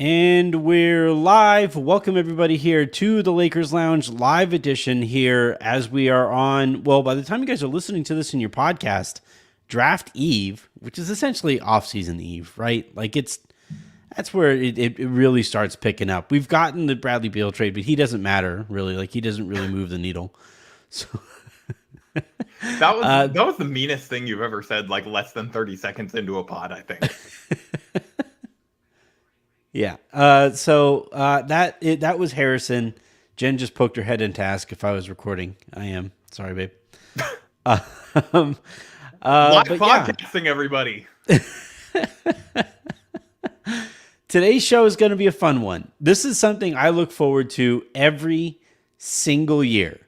And we're live. Welcome everybody here to the Lakers Lounge live edition here as we are on, well, by the time you guys are listening to this in your podcast, Draft Eve, which is essentially off-season Eve, right? Like that's where it really starts picking up. We've gotten the Bradley Beal trade, but he doesn't matter really. Like he doesn't really move the needle. So that was the meanest thing you've ever said, like less than 30 seconds into a pod, I think. Yeah. That was Harrison. Jen just poked her head in to ask if I was recording. I am. Sorry, babe. Live podcasting, yeah. Everybody. Today's show is going to be a fun one. This is something I look forward to every single year.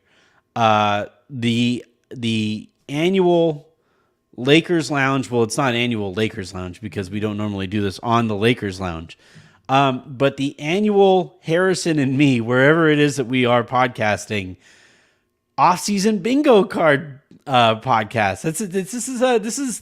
The annual Lakers Lounge. Well, it's not annual Lakers Lounge because we don't normally do this on the Lakers Lounge. But the annual Harrison and me, wherever it is that we are podcasting, Offseason Bingo card podcast.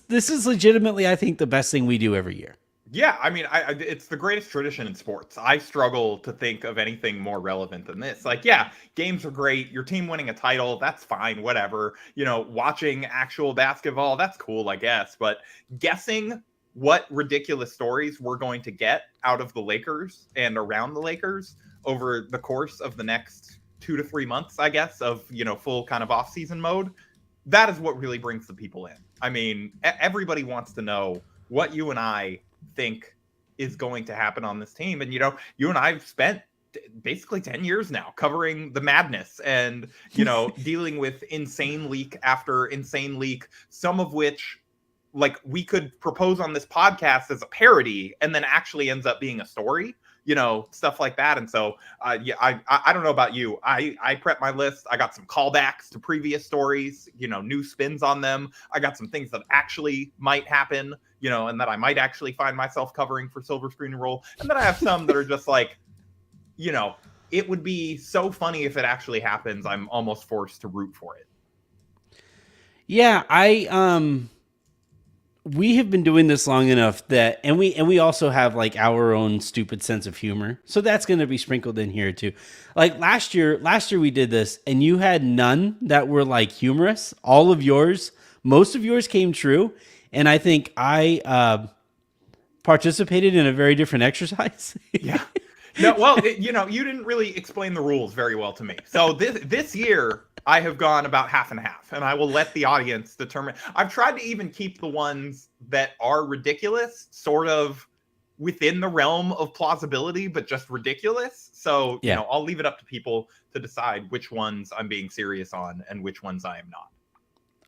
This is legitimately, I think, the best thing we do every year. Yeah, I mean, it's the greatest tradition in sports. I struggle to think of anything more relevant than this. Like, yeah, games are great. Your team winning a title, that's fine, whatever. You know, watching actual basketball, that's cool, I guess. But guessing what ridiculous stories we're going to get out of the Lakers and around the Lakers over the course of the next 2 to 3 months, I guess, of, you know, full kind of off-season mode, that is what really brings the people in. I mean, everybody wants to know what you and I think is going to happen on this team. And, you know, you and I have spent basically 10 years now covering the madness and, you know, dealing with insane leak after insane leak, some of which, like, we could propose on this podcast as a parody and then actually ends up being a story, you know, stuff like that. And so, yeah, I don't know about you. I prepped my list. I got some callbacks to previous stories, you know, new spins on them. I got some things that actually might happen, you know, and that I might actually find myself covering for Silver Screen and Roll. And then I have some that are just like, you know, it would be so funny if it actually happens. I'm almost forced to root for it. Yeah, we have been doing this long enough that, and we also have like our own stupid sense of humor. So that's going to be sprinkled in here too. Like last year we did this and you had none that were like humorous. All of yours, most of yours came true. And I think I participated in a very different exercise. Yeah. No, well, you know, you didn't really explain the rules very well to me. So this year, I have gone about half and half, and I will let the audience determine. I've tried to even keep the ones that are ridiculous sort of within the realm of plausibility, but just ridiculous. So, you know, I'll leave it up to people to decide which ones I'm being serious on and which ones I am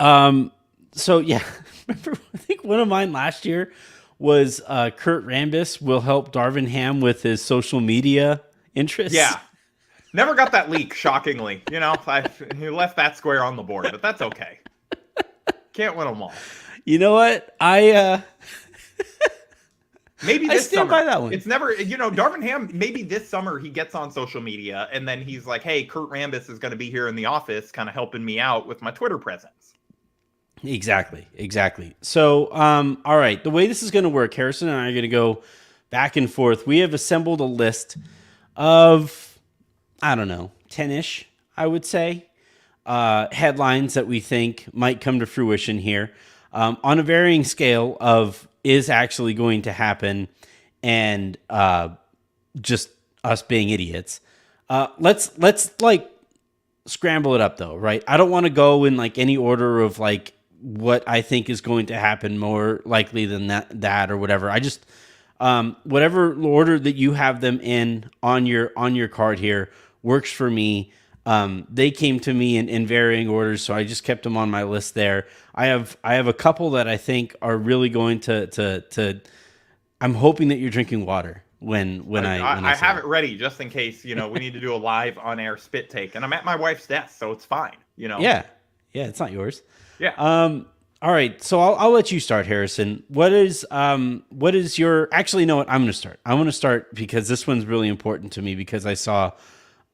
not. So, yeah, remember, I think one of mine last year was Kurt Rambis will help Darvin Ham with his social media interests. Yeah. Never got that leak, shockingly. You know, he left that square on the board, but that's okay. Can't win them all. You know what? Maybe this I stand summer. By that one. It's never, you know, Darvin Ham, maybe this summer he gets on social media and then he's like, hey, Kurt Rambis is going to be here in the office kind of helping me out with my Twitter presence. Exactly. So, all right. The way this is going to work, Harrison and I are going to go back and forth. We have assembled a list of, I don't know, 10-ish, I would say, headlines that we think might come to fruition here on a varying scale of is actually going to happen and just us being idiots. Let's like scramble it up though, right? I don't want to go in like any order of like what I think is going to happen more likely than that or whatever. I just whatever order that you have them in on your card here works for me. They came to me in varying orders, so I just kept them on my list there. I have a couple that I think are really going to I'm hoping that you're drinking water when I have it ready just in case, you know, we need to do a live on air spit take, and I'm at my wife's desk, so it's fine, you know. Yeah, it's not yours. Yeah. All right, so I'll let you start, Harrison. What is your? Actually, you know what? I'm going to start. I want to start because this one's really important to me because I saw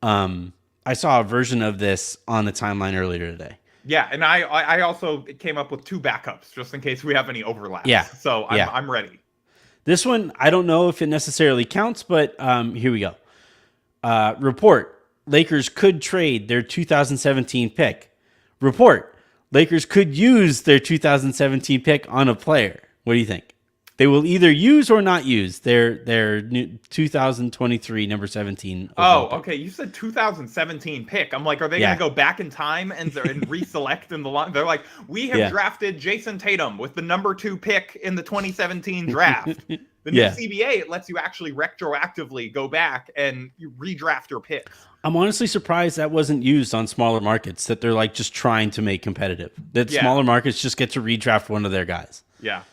a version of this on the timeline earlier today. Yeah, and I also came up with two backups just in case we have any overlaps. Yeah. So I'm ready. This one, I don't know if it necessarily counts, but here we go. Report, Lakers could trade their 2017 pick. Report, Lakers could use their 2017 pick on a player. What do you think? They will either use or not use their new 2023 number 17. Oh, pick. okay. You said 2017 pick. I'm like, are they going to go back in time and reselect in the line? They're like, we have drafted Jason Tatum with the number 2 pick in the 2017 draft. The new CBA, it lets you actually retroactively go back and you redraft your picks. I'm honestly surprised that wasn't used on smaller markets, that they're like just trying to make competitive. That smaller markets just get to redraft one of their guys. Yeah.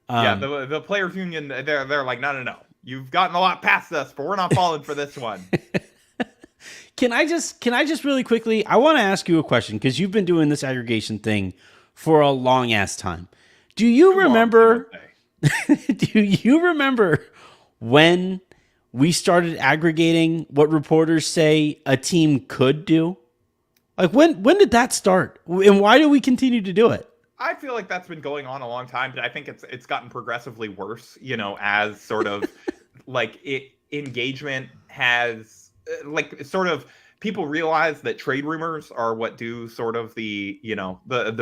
The players union, they're like, no. You've gotten a lot past us, but we're not falling for this one. Can I just really quickly, I want to ask you a question because you've been doing this aggregation thing for a long ass time. Do you remember when we started aggregating what reporters say a team could do? Like when did that start? And why do we continue to do it? I feel like that's been going on a long time, but I think it's gotten progressively worse, as sort of like engagement has sort of people realize that trade rumors are what do sort of the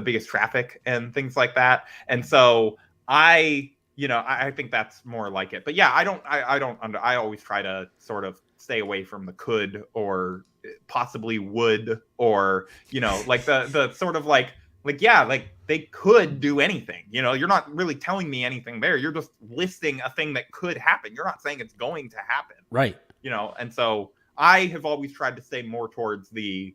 biggest traffic and things like that. And so I think that's more like it. But yeah, I always try to sort of stay away from the could or possibly would or, like the sort of like they could do anything. You're not really telling me anything there. You're just listing a thing that could happen. You're not saying it's going to happen. Right. And so I have always tried to stay more towards the,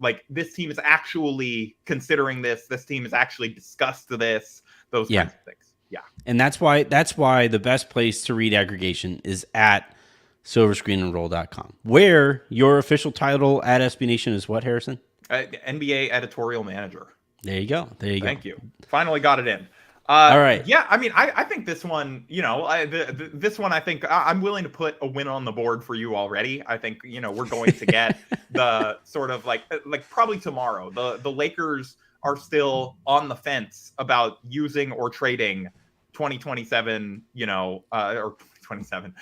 like this team is actually considering this. This team has actually discussed this, those kinds of things. Yeah. And that's why the best place to read aggregation is at silverscreenandroll.com, where your official title at SB Nation is what, Harrison? NBA editorial manager. There you go. Thank you. Finally got it in. All right. Yeah, I mean, I think this one, this one, I think I'm willing to put a win on the board for you already. I think, we're going to get the sort of like probably tomorrow. The Lakers are still on the fence about using or trading 2027, or 27.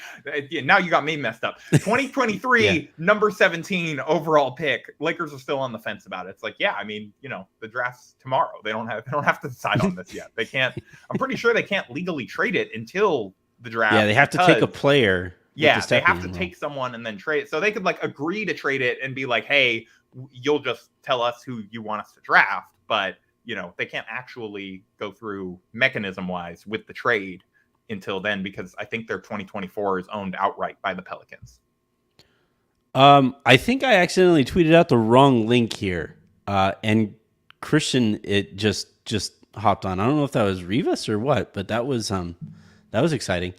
Now you got me messed up. 2023 number 17 overall pick. Lakers are still on the fence about it. It's like, yeah, I mean, the draft's tomorrow. They don't have to decide on this yet. They can't. I'm pretty sure they can't legally trade it until the draft. Yeah, they have to take a player. Yeah, they have to take someone and then trade it. So they could agree to trade it and be like, hey, you'll just tell us who you want us to draft, but they can't actually go through mechanism wise with the trade until then, because I think their 2024 is owned outright by the Pelicans. I think I accidentally tweeted out the wrong link here, and Christian it just hopped on. I don't know if that was Reeves or what, but that was exciting.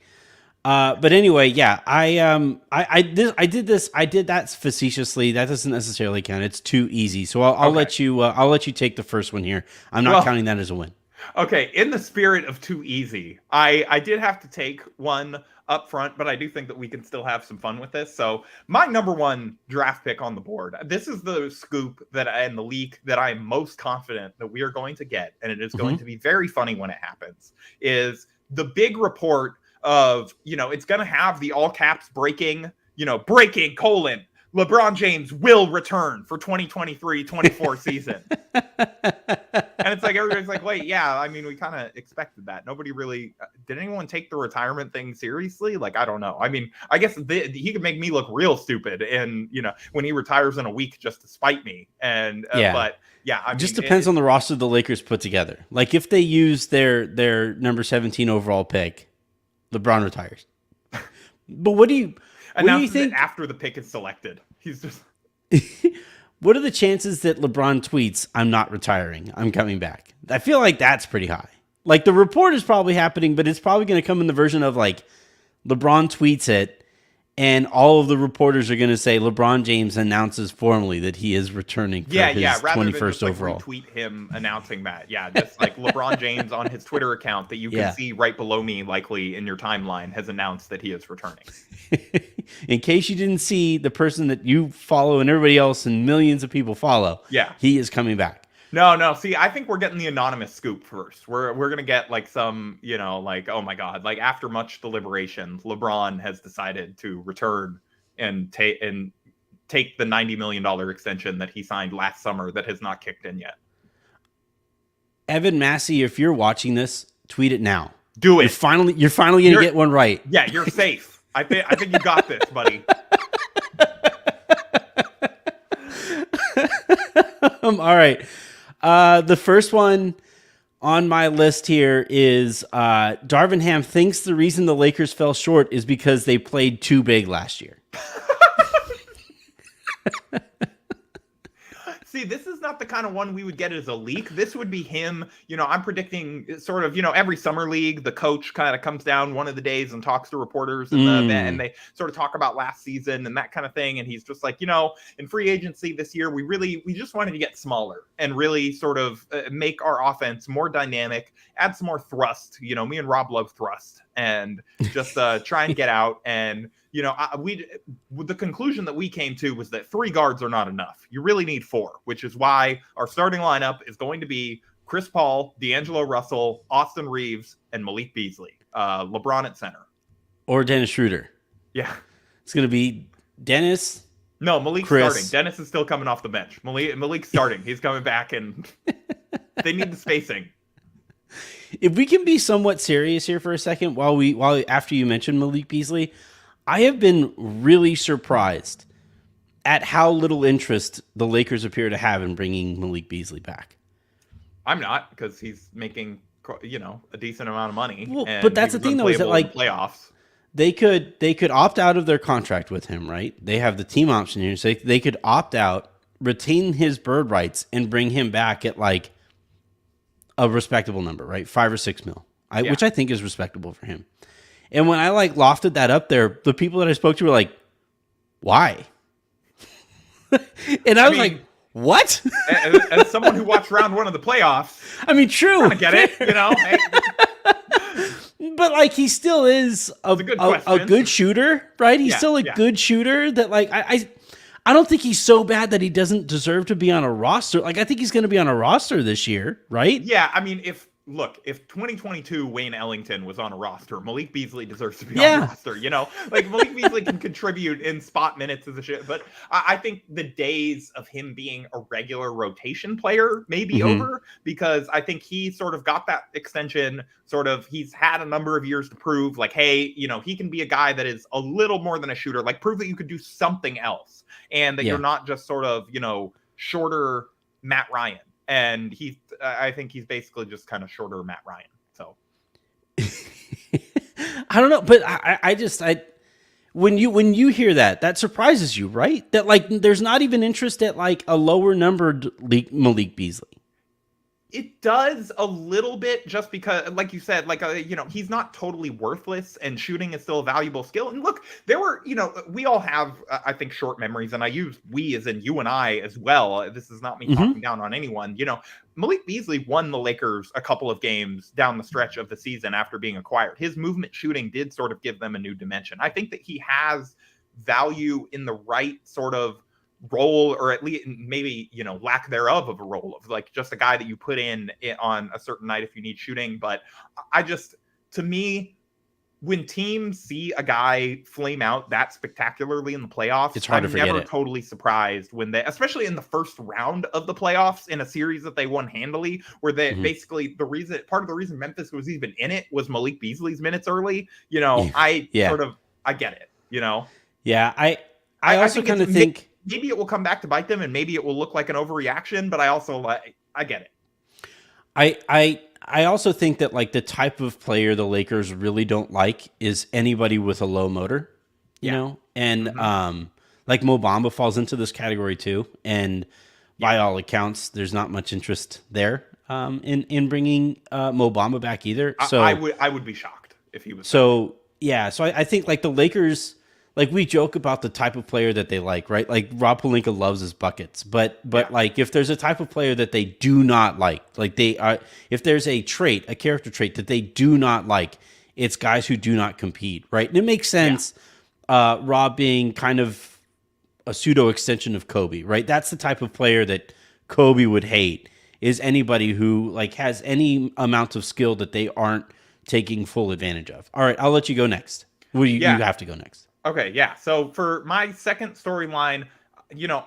But anyway, yeah, I did that facetiously. That doesn't necessarily count. It's too easy. So I'll let you take the first one here. I'm not counting that as a win. Okay, in the spirit of too easy, I did have to take one up front, but I do think that we can still have some fun with this. So my number 1 draft pick on the board, this is the scoop and the leak that I am most confident that we are going to get, and it is going to be very funny when it happens, is the big report of, it's going to have the all caps breaking, LeBron James will return for 2023-24 season. And it's like, everybody's like, wait, yeah, I mean, we kind of expected that. Nobody really, did anyone take the retirement thing seriously? I don't know. I mean, I guess he could make me look real stupid and, when he retires in a week just to spite me. And, but yeah, I mean, just depends on the roster the Lakers put together. Like if they use their number 17 overall pick, LeBron retires. But what do you think after the pick is selected? He's just what are the chances that LeBron tweets, "I'm not retiring, I'm coming back"? I feel like that's pretty high. Like the report is probably happening, but it's probably going to come in the version of like LeBron tweets it and all of the reporters are going to say LeBron James announces formally that he is returning for his rather 21st than just, overall. Retweet him announcing that. Yeah, just like LeBron James on his Twitter account that you can see right below me, likely in your timeline, has announced that he is returning. In case you didn't see, the person that you follow and everybody else and millions of people follow, he is coming back. No. See, I think we're getting the anonymous scoop first. We're gonna get like some, like, oh my god, like after much deliberation, LeBron has decided to return and take the $90 million extension that he signed last summer that has not kicked in yet. Evan Massey, if you're watching this, tweet it now. Do it. You're finally gonna get one right. Yeah, you're safe. I think you got this, buddy. All right. The first one on my list here is Darvin Ham thinks the reason the Lakers fell short is because they played too big last year. See, this is not the kind of one we would get as a leak. This would be him. I'm predicting sort of, every summer league, the coach kind of comes down one of the days and talks to reporters and they sort of talk about last season and that kind of thing. And he's just like, in free agency this year, we just wanted to get smaller and really sort of make our offense more dynamic, add some more thrust. Me and Rob love thrust and just try and get out. And the conclusion that we came to was that 3 guards are not enough. You really need 4, which is why our starting lineup is going to be Chris Paul, D'Angelo Russell, Austin Reeves, and Malik Beasley. LeBron at center. Or Dennis Schroeder. Yeah. It's going to be Dennis. No, Malik's starting. Dennis is still coming off the bench. Malik's starting. He's coming back, and they need the spacing. If we can be somewhat serious here for a second, after you mentioned Malik Beasley, I have been really surprised at how little interest the Lakers appear to have in bringing Malik Beasley back. I'm not, because he's making, a decent amount of money. Well, but that's the thing, though, is that like playoffs, they could opt out of their contract with him, right? They have the team option here, so they could opt out, retain his bird rights, and bring him back at like a respectable number, right? 5 or 6 mil, which I think is respectable for him. And when I like lofted that up there, the people that I spoke to were like, "Why?" And I was like, "What?" as someone who watched round 1 of the playoffs, I mean, true. I get it, Hey. But like, he still is a good shooter, right? He's still a good shooter. That like, I don't think he's so bad that he doesn't deserve to be on a roster. Like, I think he's going to be on a roster this year, right? Yeah, I mean, if 2022 Wayne Ellington was on a roster, Malik Beasley deserves to be on a roster. Like Malik Beasley can contribute in spot minutes as a shit, but I think the days of him being a regular rotation player may be over, because I think he sort of got that extension. Sort of, he's had a number of years to prove, like, hey, he can be a guy that is a little more than a shooter. Like, prove that you could do something else, and that you're not just sort of, shorter Matt Ryan. And I think he's basically just kind of shorter Matt Ryan. So I don't know, but I when you hear that surprises you, right? That like there's not even interest at like a lower numbered Malik Beasley. It does a little bit, just because, like you said, like, he's not totally worthless, and shooting is still a valuable skill. And look, there were, we all have, I think, short memories, and I use we as in you and I as well. This is not me talking down on anyone. Malik Beasley won the Lakers a couple of games down the stretch of the season after being acquired. His movement shooting did sort of give them a new dimension. I think that he has value in the right sort of role, or at least maybe lack thereof of a role, of like just a guy that you put in on a certain night if you need shooting. But to me, when teams see a guy flame out that spectacularly in the playoffs, it's hard to forget. I'm never totally surprised when they, especially in the first round of the playoffs in a series that they won handily, where they basically part of the reason Memphis was even in it was Malik Beasley's minutes early. I get it. Yeah, I also kind of think maybe it will come back to bite them, and maybe it will look like an overreaction, but I also I get it. I also think that like the type of player the Lakers really don't like is anybody with a low motor, you know? And like Mo Bamba falls into this category too. And by all accounts, there's not much interest there in bringing Mo Bamba back either. So I would be shocked if he was. So I think like the Lakers, like we joke about the type of player that they like, right? Like Rob Pelinka loves his buckets, but like if there's a type of player that they do not like they are, if there's a character trait that they do not like, it's guys who do not compete, right? And it makes sense. Rob being kind of a pseudo extension of Kobe, right? That's the type of player that Kobe would hate. is anybody who like has any amount of skill that they aren't taking full advantage of. All right, I'll let you go next. Well, you have to go next. Okay, yeah. So for my second storyline,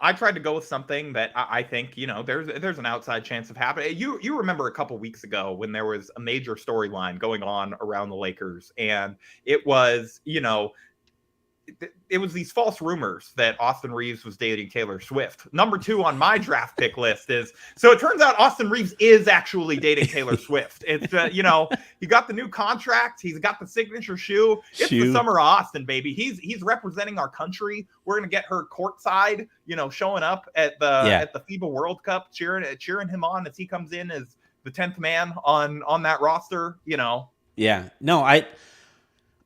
I tried to go with something that I think, there's an outside chance of happening. You remember a couple weeks ago when there was a major storyline going on around the Lakers, and it was, it was these false rumors that Austin Reeves was dating Taylor Swift. Number 2 on my draft pick list is, so it turns out Austin Reeves is actually dating Taylor Swift. It's, he got the new contract. He's got the signature shoe. It's the summer of Austin, baby. He's representing our country. We're going to get her courtside, showing up at the FIBA World Cup, cheering him on as he comes in as the 10th man on that roster, Yeah, no,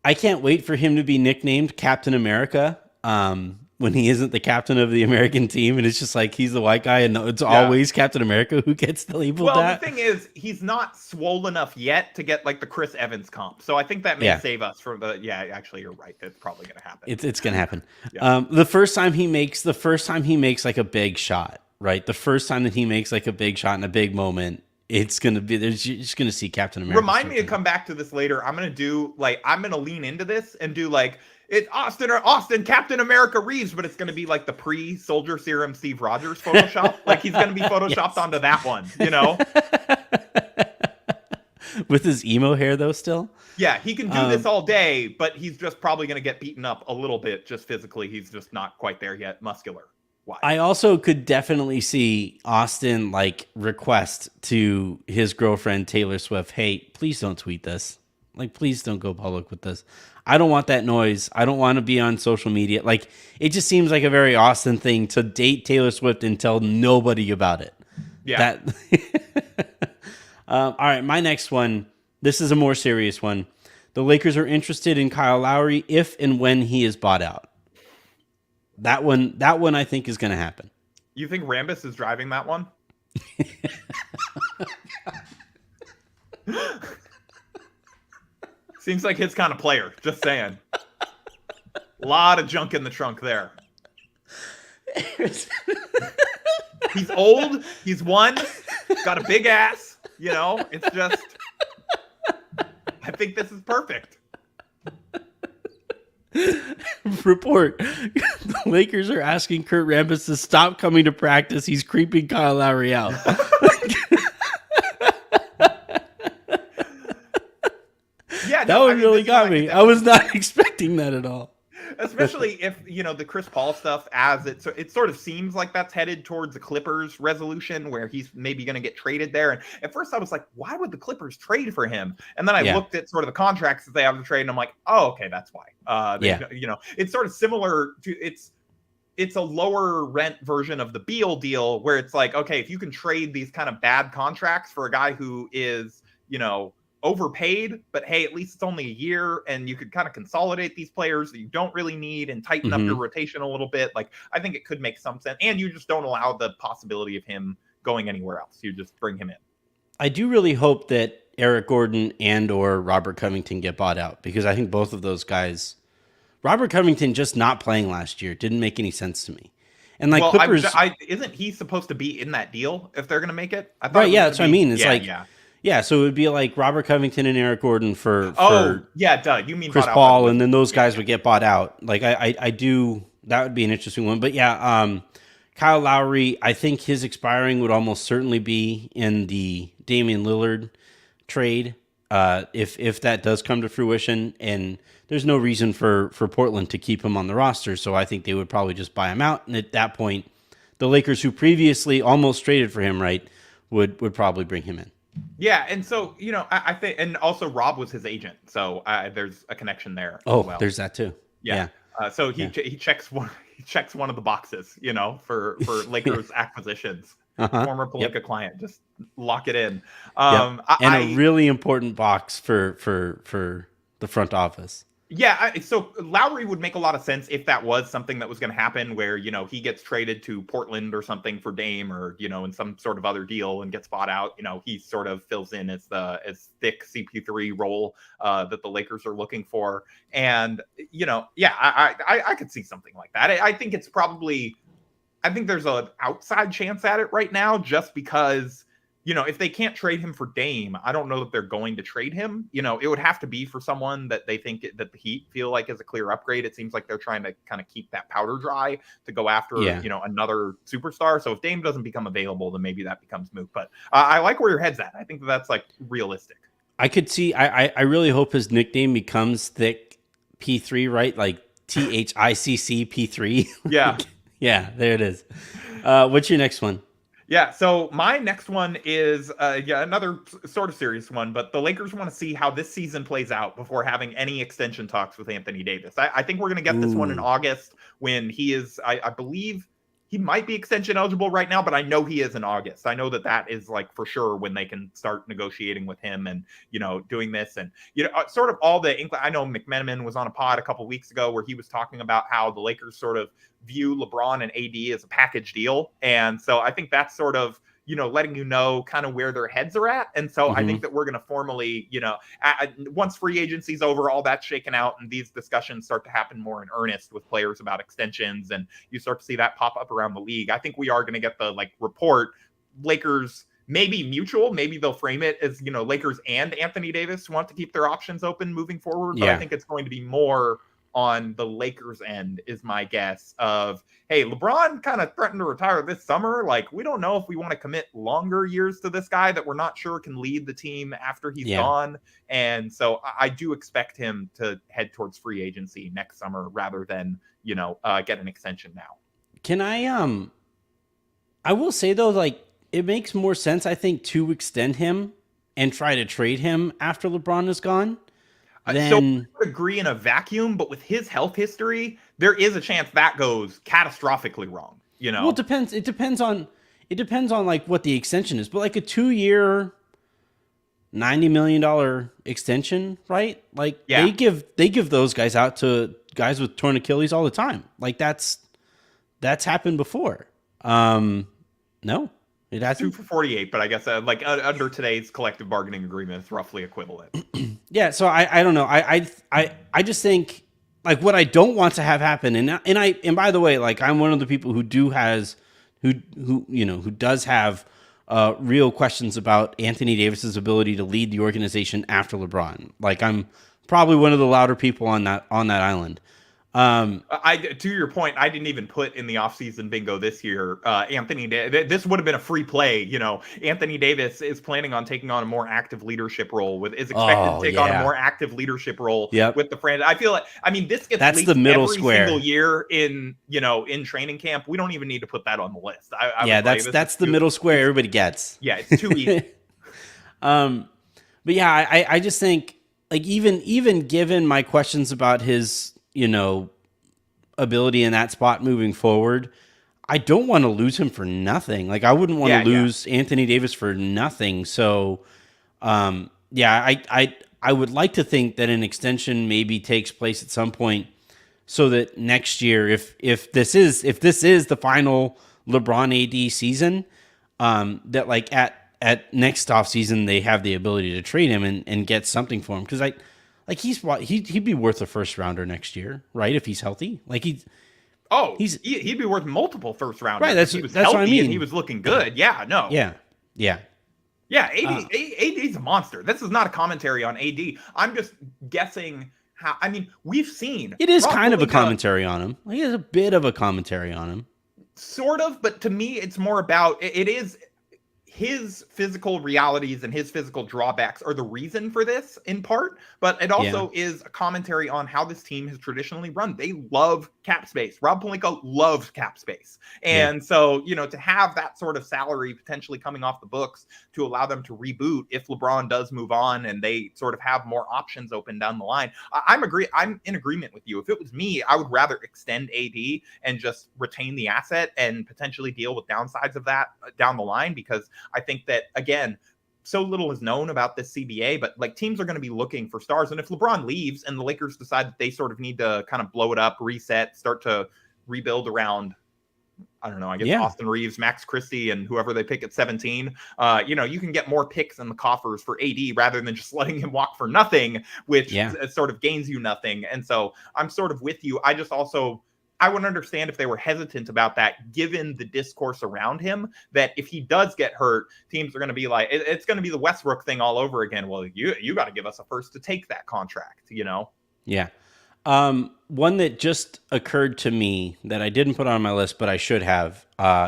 I can't wait for him to be nicknamed Captain America when he isn't the captain of the American team. And it's just like he's the white guy and it's always Captain America who gets the label. Well, the thing is, he's not swole enough yet to get like the Chris Evans comp. So I think that may save us from actually, you're right. It's probably going to happen. It's going to happen. Yeah. The first time he makes like a big shot, right? The first time that he makes like a big shot in a big moment, it's going to be, you're just going to see Captain America. Remind me to come back to this later. I'm going to lean into this and do like, it's Austin, Captain America Reeves, but it's going to be like the pre-Soldier Serum Steve Rogers Photoshop. Like he's going to be Photoshopped onto that one, With his emo hair though still? Yeah, he can do this all day, but he's just probably going to get beaten up a little bit just physically. He's just not quite there yet, muscular. I also could definitely see Austin like request to his girlfriend Taylor Swift, hey, please don't tweet this. Like, please don't go public with this. I don't want that noise. I don't want to be on social media. Like, it just seems like a very Austin thing to date Taylor Swift and tell nobody about it. Yeah. All right, my next one. This is a more serious one. The Lakers are interested in Kyle Lowry if and when he is bought out. That one I think is going to happen. You think Rambis is driving that one? Seems like his kind of player. Just saying. A lot of junk in the trunk there. He's old. He's won. Got a big ass. It's just. I think this is perfect. Report. The Lakers are asking Kurt Rambis to stop coming to practice. He's creeping Kyle Lowry out. That one really got me. I was not expecting that at all. Especially if, the Chris Paul stuff, as it sort of seems like that's headed towards the Clippers resolution where he's maybe going to get traded there. And at first I was like, why would the Clippers trade for him? And then I looked at sort of the contracts that they have to trade and I'm like, oh, okay, that's why. It's sort of similar to it's a lower rent version of the Beal deal where it's like, okay, if you can trade these kind of bad contracts for a guy who is, overpaid, but hey, at least it's only a year and you could kind of consolidate these players that you don't really need and tighten up your rotation a little bit. Like, I think it could make some sense. And you just don't allow the possibility of him going anywhere else. You just bring him in. I do really hope that Eric Gordon and or Robert Covington get bought out because I think both of those guys, Robert Covington just not playing last year didn't make any sense to me. And like Clippers, isn't he supposed to be in that deal if they're going to make it? I thought right. Yeah. That's what I mean. It's Yeah, so it would be like Robert Covington and Eric Gordon for you mean Chris Paul, and then those guys would get bought out. Like I do, that would be an interesting one. But yeah, Kyle Lowry, I think his expiring would almost certainly be in the Damian Lillard trade if that does come to fruition. And there's no reason for Portland to keep him on the roster, so I think they would probably just buy him out. And at that point, the Lakers, who previously almost traded for him, right, would probably bring him in. Yeah, and so, I think, and also Rob was his agent, so there's a connection there. Oh, as well. There's that too. Yeah. So he checks one of the boxes, for Lakers acquisitions. Former Pelinka client, just lock it in. A really important box for the front office. Yeah, so Lowry would make a lot of sense if that was something that was going to happen where, he gets traded to Portland or something for Dame or, in some sort of other deal and gets bought out. He sort of fills in as thick CP3 role that the Lakers are looking for. And, I could see something like that. I think there's an outside chance at it right now just because if they can't trade him for Dame, I don't know that they're going to trade him. It would have to be for someone that they think that the Heat feel like is a clear upgrade. It seems like they're trying to kind of keep that powder dry to go after, Yeah. another superstar. So if Dame doesn't become available, then maybe that becomes moot. But I like where your head's at. I think that's like realistic. I could see. I really hope his nickname becomes Thick P3, right? Like THICC P3. Yeah. Yeah, there it is. What's your next one? Yeah, so my next one is another sort of serious one, but the Lakers want to see how this season plays out before having any extension talks with Anthony Davis. I think we're going to get this one in August when he is, I believe he might be extension eligible right now, but I know he is in August. I know that is like for sure when they can start negotiating with him and, doing this. And, sort of all I know McMenamin was on a pod a couple weeks ago where he was talking about how the Lakers sort of view LeBron and AD as a package deal. And so I think that's sort of, letting kind of where their heads are at. And so I think that we're going to formally, once free agency's over, all that's shaken out and these discussions start to happen more in earnest with players about extensions. And you start to see that pop up around the league. I think we are going to get the report Lakers, maybe mutual, maybe they'll frame it as, Lakers and Anthony Davis want to keep their options open moving forward. But I think it's going to be more on the Lakers end is my guess of, hey, LeBron kind of threatened to retire this summer. Like, we don't know if we want to commit longer years to this guy that we're not sure can lead the team after he's gone. And so I do expect him to head towards free agency next summer rather than, get an extension now. Can I will say though, it makes more sense, I think, to extend him and try to trade him after LeBron is gone. So I would agree in a vacuum, but with his health history, there is a chance that goes catastrophically wrong. Well, it depends. It depends on what the extension is, but a 2-year, $90 million extension, right? They give those guys out to guys with torn Achilles all the time. That's happened before. No. It has 2 for 48, but I guess under today's collective bargaining agreement, it's roughly equivalent. Yeah, so I don't know. I just think what I don't want to have happen, and by the way, I'm one of the people who does have real questions about Anthony Davis's ability to lead the organization after LeBron. I'm probably one of the louder people on that island. To your point, I didn't even put in the offseason bingo this year. This would have been a free play. Anthony Davis is planning on taking on a more active leadership role is expected to take on a more active leadership role with the franchise. I feel this gets that's the middle every square single year in training camp. We don't even need to put that on the list. That's the middle square everybody gets. Yeah, it's too easy. But yeah, I just think even given my questions about his ability in that spot moving forward, I don't want to lose him for nothing. I wouldn't want to lose Anthony Davis for nothing. So, I would like to think that an extension maybe takes place at some point so that next year, if this is the final LeBron AD season, that at next offseason, they have the ability to trade him and get something for him. Cause he'd be worth a first rounder next year, right? If he's healthy, he'd be worth multiple first rounders. Right, that's what I mean. And he was looking good. Yeah, no. Yeah. AD's a monster. This is not a commentary on AD. I'm just guessing how. We've seen it is kind of a commentary on him. It is a bit of a commentary on him, sort of. But to me, it's more about it is. His physical realities and his physical drawbacks are the reason for this in part, but it also is a commentary on how this team has traditionally run. They love cap space. Rob Pelinka loves cap space. And so, to have that sort of salary potentially coming off the books to allow them to reboot if LeBron does move on and they sort of have more options open down the line. I'm in agreement with you. If it was me, I would rather extend AD and just retain the asset and potentially deal with downsides of that down the line, because I think that, again, so little is known about this CBA, but teams are going to be looking for stars. And if LeBron leaves and the Lakers decide that they sort of need to kind of blow it up, reset, start to rebuild around, I don't know, I guess Austin Reeves, Max Christie, and whoever they pick at 17, you can get more picks in the coffers for AD rather than just letting him walk for nothing, which sort of gains you nothing. And so I'm sort of with you. I just also I would understand if they were hesitant about that, given the discourse around him, that if he does get hurt, teams are going to be like, it's going to be the Westbrook thing all over again. Well, you got to give us a first to take that contract, you know? Yeah. One that just occurred to me that I didn't put on my list, but I should have.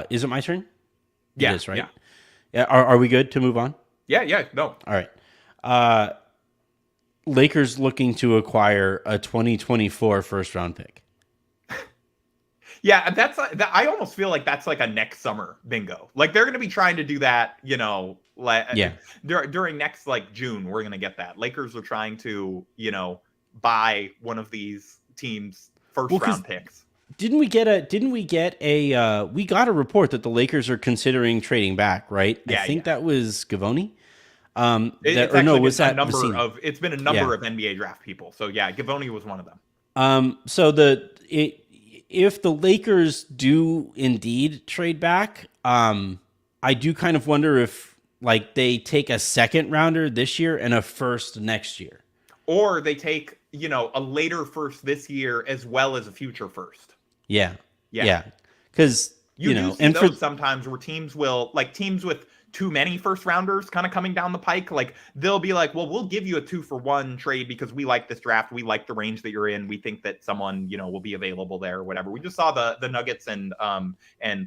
Is it my turn? Yeah. It is, right? Yeah. Yeah. Are we good to move on? Yeah. Yeah. No. All right. Lakers looking to acquire a 2024 first round pick. Yeah, I almost feel like that's like a next summer bingo. Like they're going to be trying to do that, you know, like during next like June, we're going to get that. Lakers are trying to, you know, buy one of these teams' first round picks. Didn't we get a we got a report that the Lakers are considering trading back, right? Yeah, I think that was Gavoni. It's been a number of NBA draft people. So yeah, Gavoni was one of them. If the Lakers do indeed trade back, I do kind of wonder if like they take a second rounder this year and a first next year. Or they take, you know, a later first this year as well as a future first. Yeah. Because, you know, and sometimes where teams with too many first rounders kind of coming down the pike, like they'll be like, well, we'll give you a 2-for-1 trade because we like this draft. We like the range that you're in. We think that someone, you know, will be available there or whatever. We just saw the Nuggets and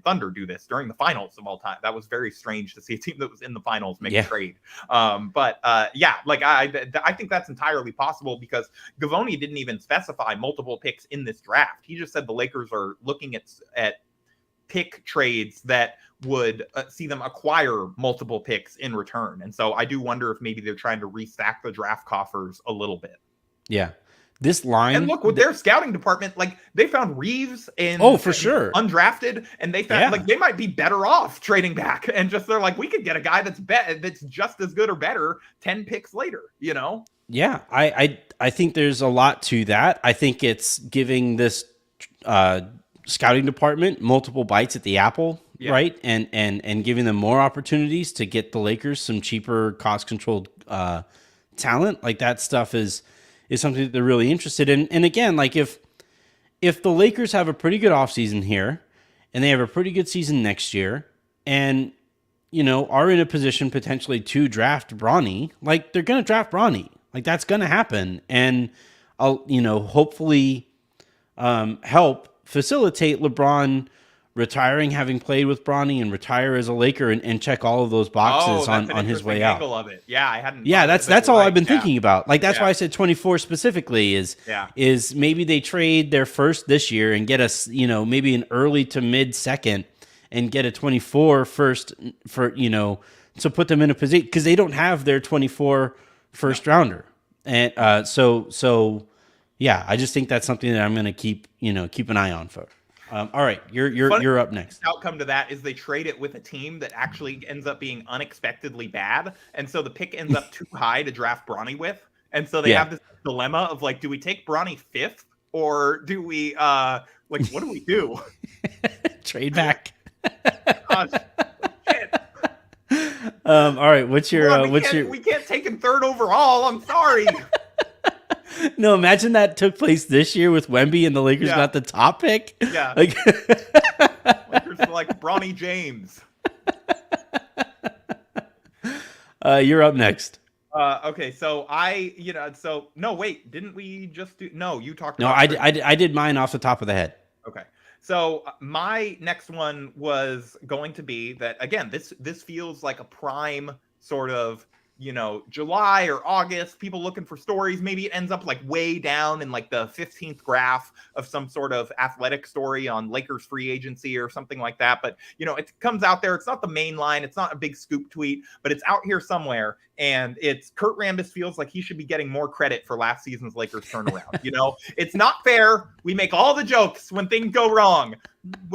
Thunder do this during the finals of all time. That was very strange to see a team that was in the finals make a trade. Like I think that's entirely possible because Gavoni didn't even specify multiple picks in this draft. He just said the Lakers are looking at pick trades that would see them acquire multiple picks in return. And so I do wonder if maybe they're trying to restack the draft coffers a little bit. Yeah. This line. And look, with their scouting department, like they found Reeves and for sure undrafted, and they found like they might be better off trading back and just they're like, we could get a guy that's just as good or better 10 picks later, you know? Yeah. I think there's a lot to that. I think it's giving this scouting department multiple bites at the apple, right? And giving them more opportunities to get the Lakers some cheaper, cost-controlled talent. Like that stuff is something that they're really interested in. And again, like if the Lakers have a pretty good offseason here and they have a pretty good season next year and, you know, are in a position potentially to draft Bronny, like they're going to draft Bronny. Like that's going to happen. And I'll, you know, hopefully help facilitate LeBron retiring, having played with Bronny, and retire as a Laker and check all of those boxes on his way out. Of it. Yeah, I hadn't. Yeah, that's all I've been thinking about. Like that's why I said 24 specifically is maybe they trade their first this year and get us, you know, maybe an early to mid second and get a 24 first for, you know, to put them in a position because they don't have their 24 first rounder. And so yeah, I just think that's something that I'm going to keep an eye on for. All right, you're up next. Outcome to that is they trade it with a team that actually ends up being unexpectedly bad, and so the pick ends up too high to draft Bronny with, and so they have this dilemma of like, do we take Bronny 5th or do we like what do we do? Trade back. Shit. All right, we can't take him 3rd overall. I'm sorry. No, imagine that took place this year with Wemby and the Lakers got the top pick. Yeah. Like Lakers were like Bronny James. You're up next. Okay, so didn't we just do? No, you talked. No, I did mine off the top of the head. Okay, so my next one was going to be that again. This feels like a prime sort of, you know, July or August, people looking for stories. Maybe it ends up like way down in like the 15th graph of some sort of athletic story on Lakers free agency or something like that. But, you know, it comes out there. It's not the main line. It's not a big scoop tweet, but it's out here somewhere. And it's Kurt Rambis feels like he should be getting more credit for last season's Lakers turnaround. You know, it's not fair. We make all the jokes when things go wrong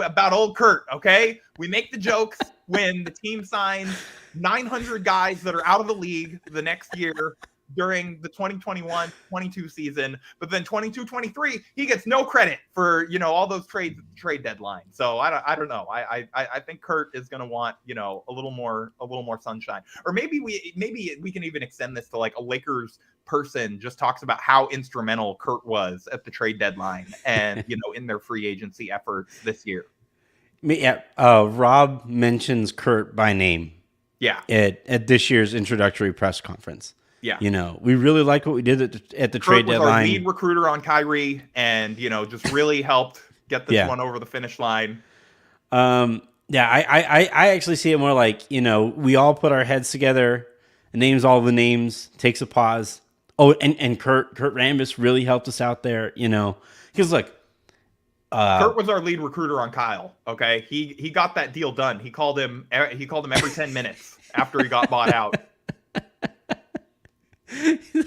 about old Kurt. Okay. We make the jokes when the team signs 900 guys that are out of the league the next year. during the 2021-22 season, but then 22-23 he gets no credit for all those trade deadlines. So I don't know. I think Kurt is going to want a little more sunshine, or maybe we can even extend this to like a Lakers person just talks about how instrumental Kurt was at the trade deadline and in their free agency efforts this year. Yeah, Rob mentions Kurt by name. Yeah, at this year's introductory press conference. Yeah, we really like what we did at the trade deadline. Our lead recruiter on Kyrie, and just really helped get this one over the finish line. I actually see it more like we all put our heads together, names all the names, takes a pause. Oh, and Kurt Rambis really helped us out there, because look. Kurt was our lead recruiter on Kyle. Okay, he got that deal done. He called him every 10 minutes after he got bought out.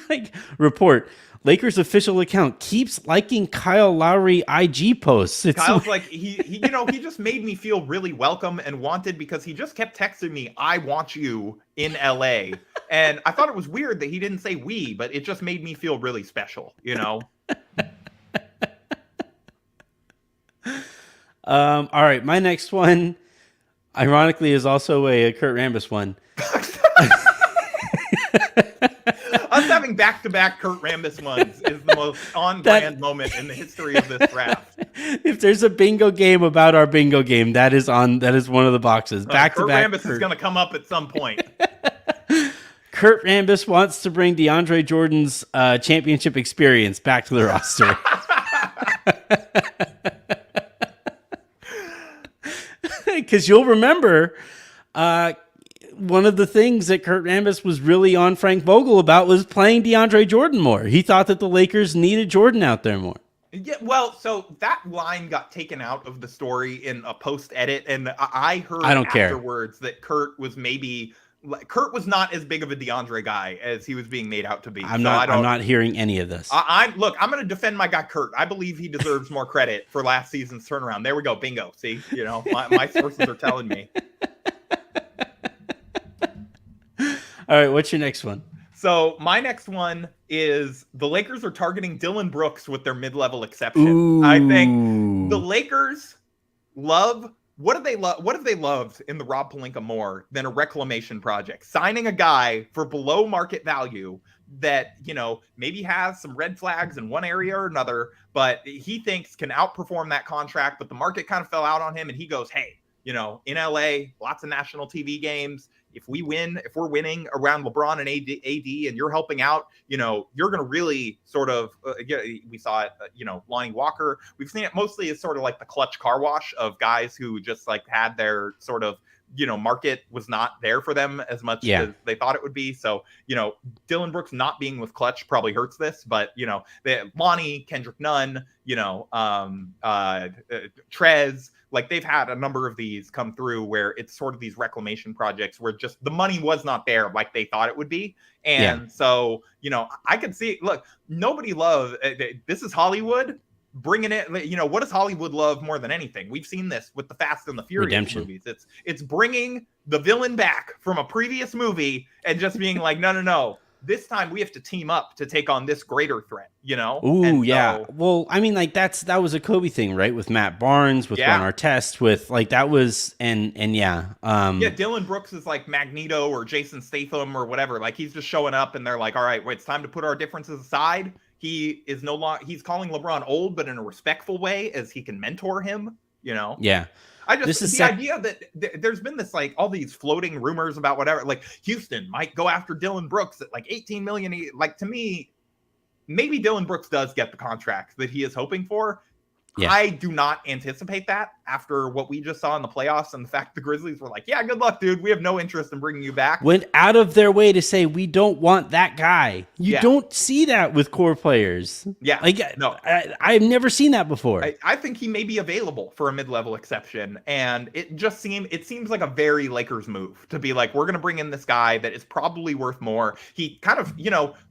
Like, report: Lakers official account keeps liking Kyle Lowry IG posts. Kyle's like he just made me feel really welcome and wanted because he just kept texting me, "I want you in LA," and I thought it was weird that he didn't say we, but it just made me feel really special. All right, my next one, ironically, is also a Kurt Rambis one. Us having back-to-back Kurt Rambis ones is the most on-brand moment in the history of this draft. If there's a bingo game about our bingo game, that is one of the boxes. Back-to-back. Kurt Rambis is going to come up at some point. Kurt Rambis wants to bring DeAndre Jordan's championship experience back to the roster. Because you'll remember, one of the things that Kurt Rambis was really on Frank Vogel about was playing DeAndre Jordan more. He thought that the Lakers needed Jordan out there more. Yeah, well, so that line got taken out of the story in a post-edit, and I heard afterwards that Kurt was not as big of a DeAndre guy as he was being made out to be. I'm not hearing any of this. I'm going to defend my guy Kurt. I believe he deserves more credit for last season's turnaround. There we go, bingo. See, my sources are telling me. All right, what's your next one? So my next one is the Lakers are targeting Dillon Brooks with their mid-level exception. Ooh. I think the Lakers love. What have they loved in the Rob Pelinka more than a reclamation project? Signing a guy for below market value that, maybe has some red flags in one area or another, but he thinks can outperform that contract, but the market kind of fell out on him, and he goes, hey, in LA, lots of national TV games. If we're winning around LeBron and AD and you're helping out, you're going to really sort of, we saw it, Lonnie Walker. We've seen it mostly as sort of like the clutch car wash of guys who just like had their sort of, market was not there for them as much as they thought it would be. So, Dillon Brooks not being with clutch probably hurts this, but, Lonnie, Kendrick Nunn, Trez, like they've had a number of these come through where it's sort of these reclamation projects where just the money was not there like they thought it would be. And so, I could see, look, nobody loves, this is Hollywood bringing it, what does Hollywood love more than anything? We've seen this with the Fast and the Furious movies. It's bringing the villain back from a previous movie and just being like, no. This time we have to team up to take on this greater threat, Ooh, yeah. Well, I mean, like that was a Kobe thing, right? With Matt Barnes, with Ron Artest, with like that was, and Dillon Brooks is like Magneto or Jason Statham or whatever. Like he's just showing up and they're like, all right, it's time to put our differences aside. He is no longer, he's calling LeBron old, but in a respectful way as he can mentor him, Yeah. Idea that there's been this like all these floating rumors about whatever, like Houston might go after Dillon Brooks at like 18 million. Like to me, maybe Dillon Brooks does get the contract that he is hoping for. Yeah. I do not anticipate that after what we just saw in the playoffs and the fact the Grizzlies were like, yeah, good luck, dude. We have no interest in bringing you back. Went out of their way to say, we don't want that guy. You don't see that with core players. Yeah. Like, no, I've never seen that before. I think he may be available for a mid-level exception. And it seems like a very Lakers move to be like, we're going to bring in this guy that is probably worth more. He kind of,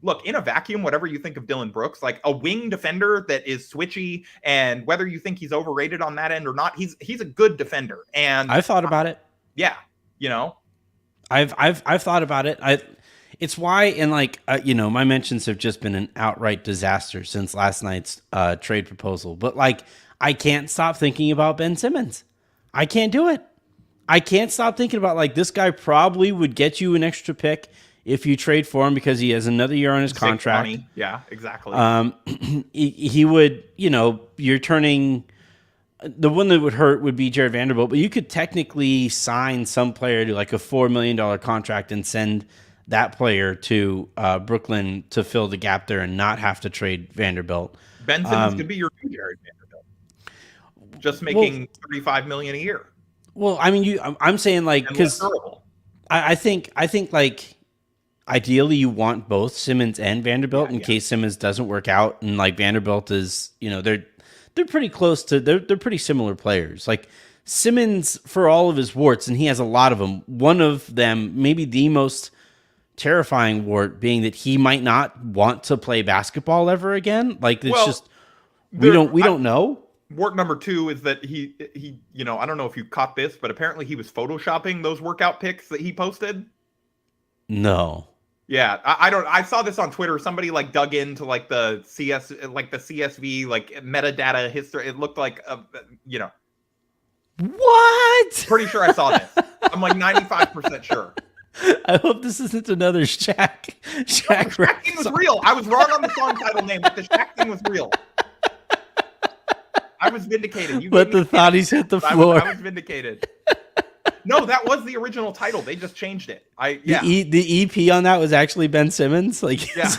look, in a vacuum, whatever you think of Dillon Brooks, like a wing defender that is switchy, and whether you think he's overrated on that end or not, he's a good defender. And I've thought about it. Yeah. I've thought about it. It's why, and like, my mentions have just been an outright disaster since last night's trade proposal. But like, I can't stop thinking about Ben Simmons. I can't do it. I can't stop thinking about like this guy probably would get you an extra pick if you trade for him because he has another year on his contract. Money. Yeah, exactly. He would, you're turning. The one that would hurt would be Jared Vanderbilt, but you could technically sign some player to like a $4 million contract and send that player to Brooklyn to fill the gap there and not have to trade Vanderbilt. Ben Simmons could be your new Jared Vanderbilt, just making $35 million a year. Well, I mean, I'm saying like because I think like ideally you want both Simmons and Vanderbilt in case Simmons doesn't work out, and like Vanderbilt is, they're pretty close to they're pretty similar players. Like Simmons, for all of his warts, and he has a lot of them. One of them, maybe the most terrifying wart, being that he might not want to play basketball ever again. Like it's we don't know. Wart number 2 is that he I don't know if you caught this, but apparently he was photoshopping those workout pics that he posted. No. Yeah, I saw this on Twitter. Somebody like dug into like the CSV like metadata history. It looked like What? Pretty sure I saw this. I'm like 95% sure. I hope this isn't another Shaq. Shaq thing was real. I was wrong on the song title name, but the Shaq thing was real. I was vindicated. Let the thotties hit the floor. I was vindicated. No, that was the original title. They just changed it. The EP on that was actually Ben Simmons. Like, yeah.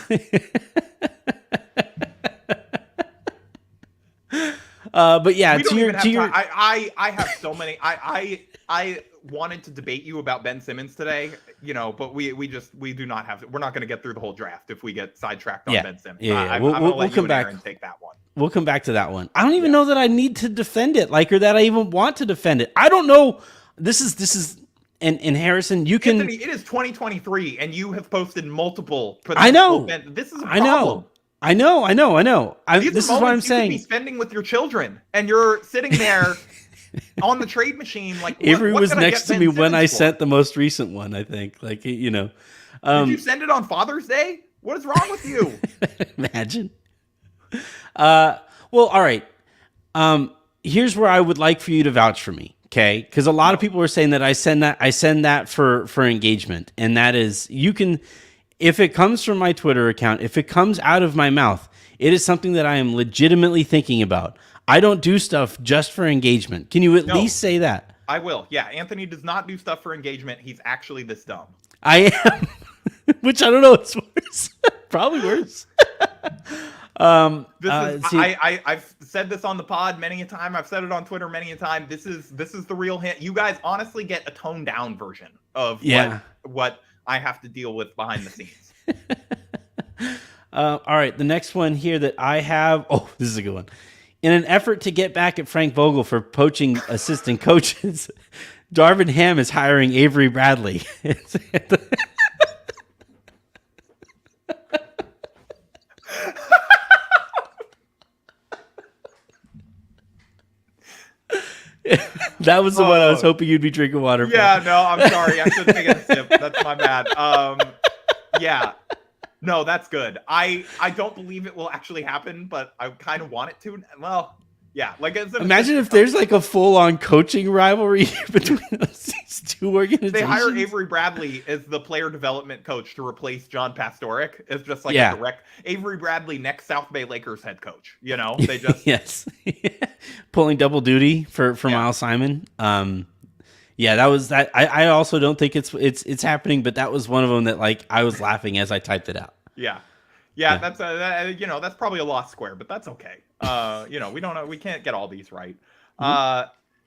But yeah, I have so many. I wanted to debate you about Ben Simmons today, but we do not have. We're not going to get through the whole draft if we get sidetracked on Ben Simmons. Yeah, we'll come back and take that one. We'll come back to that one. I don't even know that I need to defend it, or that I even want to defend it. I don't know. This is and Harrison, you can. Anthony, it is 2023, and you have posted multiple. I know. This is a problem. I know. This is what I'm saying. You could be spending with your children, and you're sitting there on the trade machine. Like Avery was next to me when I sent the most recent one. I think, Did you send it on Father's Day? What is wrong with you? Imagine. Well, all right. Here's where I would like for you to vouch for me. Okay, because a lot of people are saying that I send that for engagement, and that is you can, if it comes from my Twitter account, if it comes out of my mouth, it is something that I am legitimately thinking about. I don't do stuff just for engagement. Can you at least say that? I will. Yeah, Anthony does not do stuff for engagement. He's actually this dumb. I am, which I don't know. It's worse. Probably worse. I've said this on the pod many a time. I've said it on Twitter many a time. This is the real hint. You guys honestly get a toned down version of what I have to deal with behind the scenes. All right, the next one here that I have. Oh, this is a good one. In an effort to get back at Frank Vogel for poaching assistant coaches, Darvin Ham is hiring Avery Bradley. That was the one I was hoping you'd be drinking water for. Yeah, no, I'm sorry. I should have taken a sip. That's my bad. Yeah. No, that's good. I don't believe it will actually happen, but I kind of want it to. Well, yeah. Imagine if there's like a full-on coaching rivalry between these two organizations. They hire Avery Bradley as the player development coach to replace John Pastorik. It's just like a direct Avery Bradley next South Bay Lakers head coach. They just yes, pulling double duty for Miles Simon. Yeah, that was that. I also don't think it's happening, but that was one of them that like I was laughing as I typed it out. Yeah. That's that's probably a lost square, but that's okay. We don't know. We can't get all these right.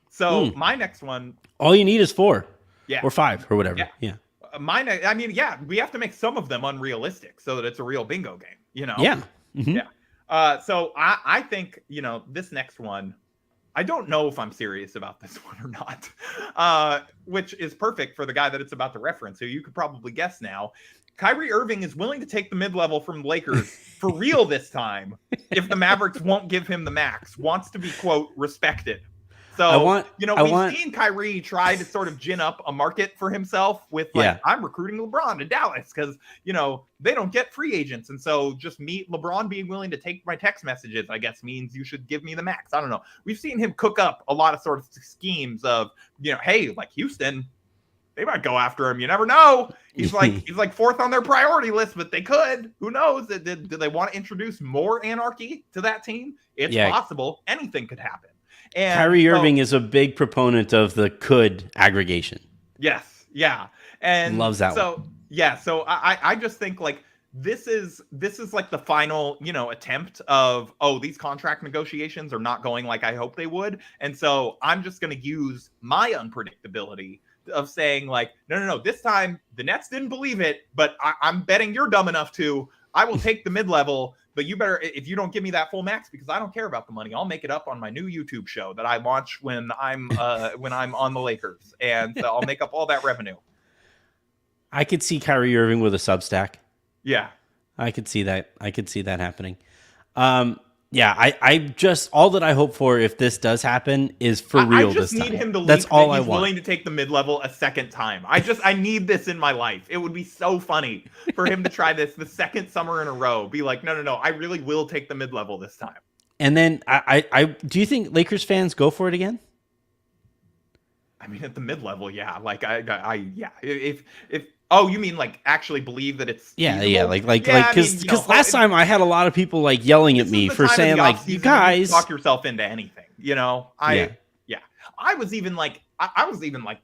So my next one. All you need is 4, or 5, or whatever. Yeah. Mine. I mean, we have to make some of them unrealistic so that it's a real bingo game. Yeah. Mm-hmm. Yeah. So I think this next one. I don't know if I'm serious about this one or not, which is perfect for the guy that it's about to reference, who you could probably guess now. Kyrie Irving is willing to take the mid-level from the Lakers for real this time if the Mavericks won't give him the max. Wants to be, quote, respected. So, we've seen Kyrie try to sort of gin up a market for himself with I'm recruiting LeBron to Dallas because, they don't get free agents. And so just LeBron being willing to take my text messages, I guess, means you should give me the max. I don't know. We've seen him cook up a lot of sort of schemes of, hey, like Houston, they might go after him. You never know. He's like fourth on their priority list, but they could. Who knows? Do they want to introduce more anarchy to that team? It's possible. Anything could happen. And Kyrie Irving is a big proponent of the could aggregation. Yes. Yeah. And loves that one. Yeah. So I just think like this is like the final, attempt of, these contract negotiations are not going like I hope they would. And so I'm just going to use my unpredictability of saying like, no, this time the Nets didn't believe it, but I'm betting you're dumb enough to. I will take the mid-level, but you better, if you don't give me that full max, because I don't care about the money, I'll make it up on my new YouTube show that I launch when I'm on the Lakers, and I'll make up all that revenue. I could see Kyrie Irving with a Substack. Yeah, I could see that. I could see that happening. I just, all that I hope for if this does happen is for real this time. I just need him to leak That's all that I he's want. willing to take the mid-level a second time. I need this in my life. It would be so funny for him to try this the second summer in a row. Be like, no, I really will take the mid-level this time. And then I do you think Lakers fans go for it again? I mean, at the mid-level, yeah. Like if oh, you mean like actually believe that it's feasible? Because last time I had a lot of people like yelling at me for saying like, you guys talk yourself into anything. I was even like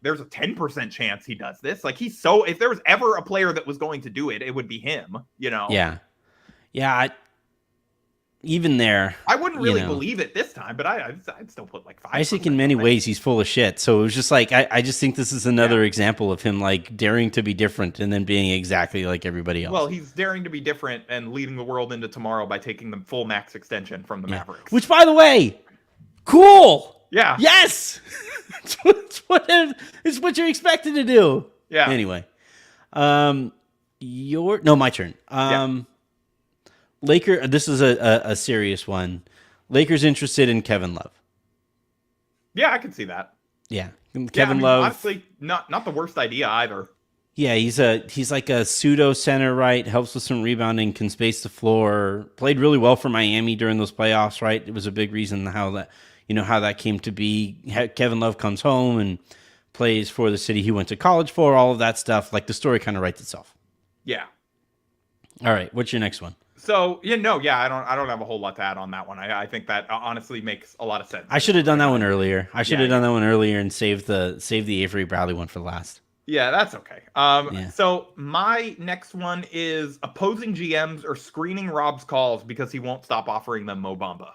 there's a 10% chance he does this. Like if there was ever a player that was going to do it, it would be him. Yeah. Even there, I wouldn't really believe it this time, but I'd still put like 5%. I think in many ways he's full of shit. So it was just like I just think this is another example of him like daring to be different and then being exactly like everybody else. Well, he's daring to be different and leading the world into tomorrow by taking the full max extension from the Mavericks. Which, by the way, cool. Yeah. Yes. it's what you're expected to do. Yeah. Anyway, my turn. This is a serious one. Lakers interested in Kevin Love. Yeah, I can see that. Yeah. Kevin Love. Honestly, not the worst idea either. Yeah, he's like a pseudo center, right? Helps with some rebounding, can space the floor. Played really well for Miami during those playoffs, right? It was a big reason how that came to be. Kevin Love comes home and plays for the city he went to college for, all of that stuff. Like the story kind of writes itself. Yeah. All right, what's your next one? So, I don't have a whole lot to add on that one. I think that honestly makes a lot of sense. I should have done that one earlier. And saved the Avery Bradley one for last. Yeah, that's okay. So my next one is opposing GMs are screening Rob's calls because he won't stop offering them Mo Bamba.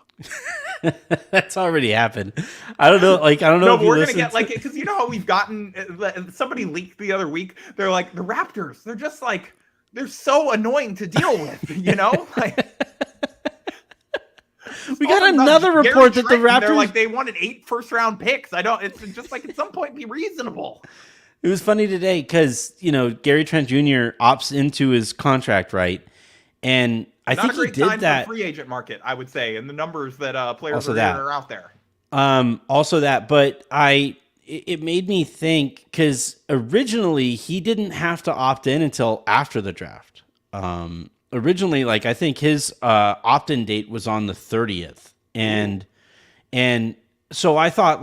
That's already happened. I don't know. No, but we're gonna get because you know how we've gotten. Somebody leaked the other week. They're like the Raptors. They're just like. They're so annoying to deal with, we got another report that the Raptors. They're like they wanted 8 first-round picks. It's just like at some point be reasonable. It was funny today because Gary Trent Jr. opts into his contract, right? And I think he did that. For the free agent market, I would say, and the numbers that players are out there. But it made me think because originally he didn't have to opt in until after the draft. Originally, I think his opt-in date was on the 30th, and so I thought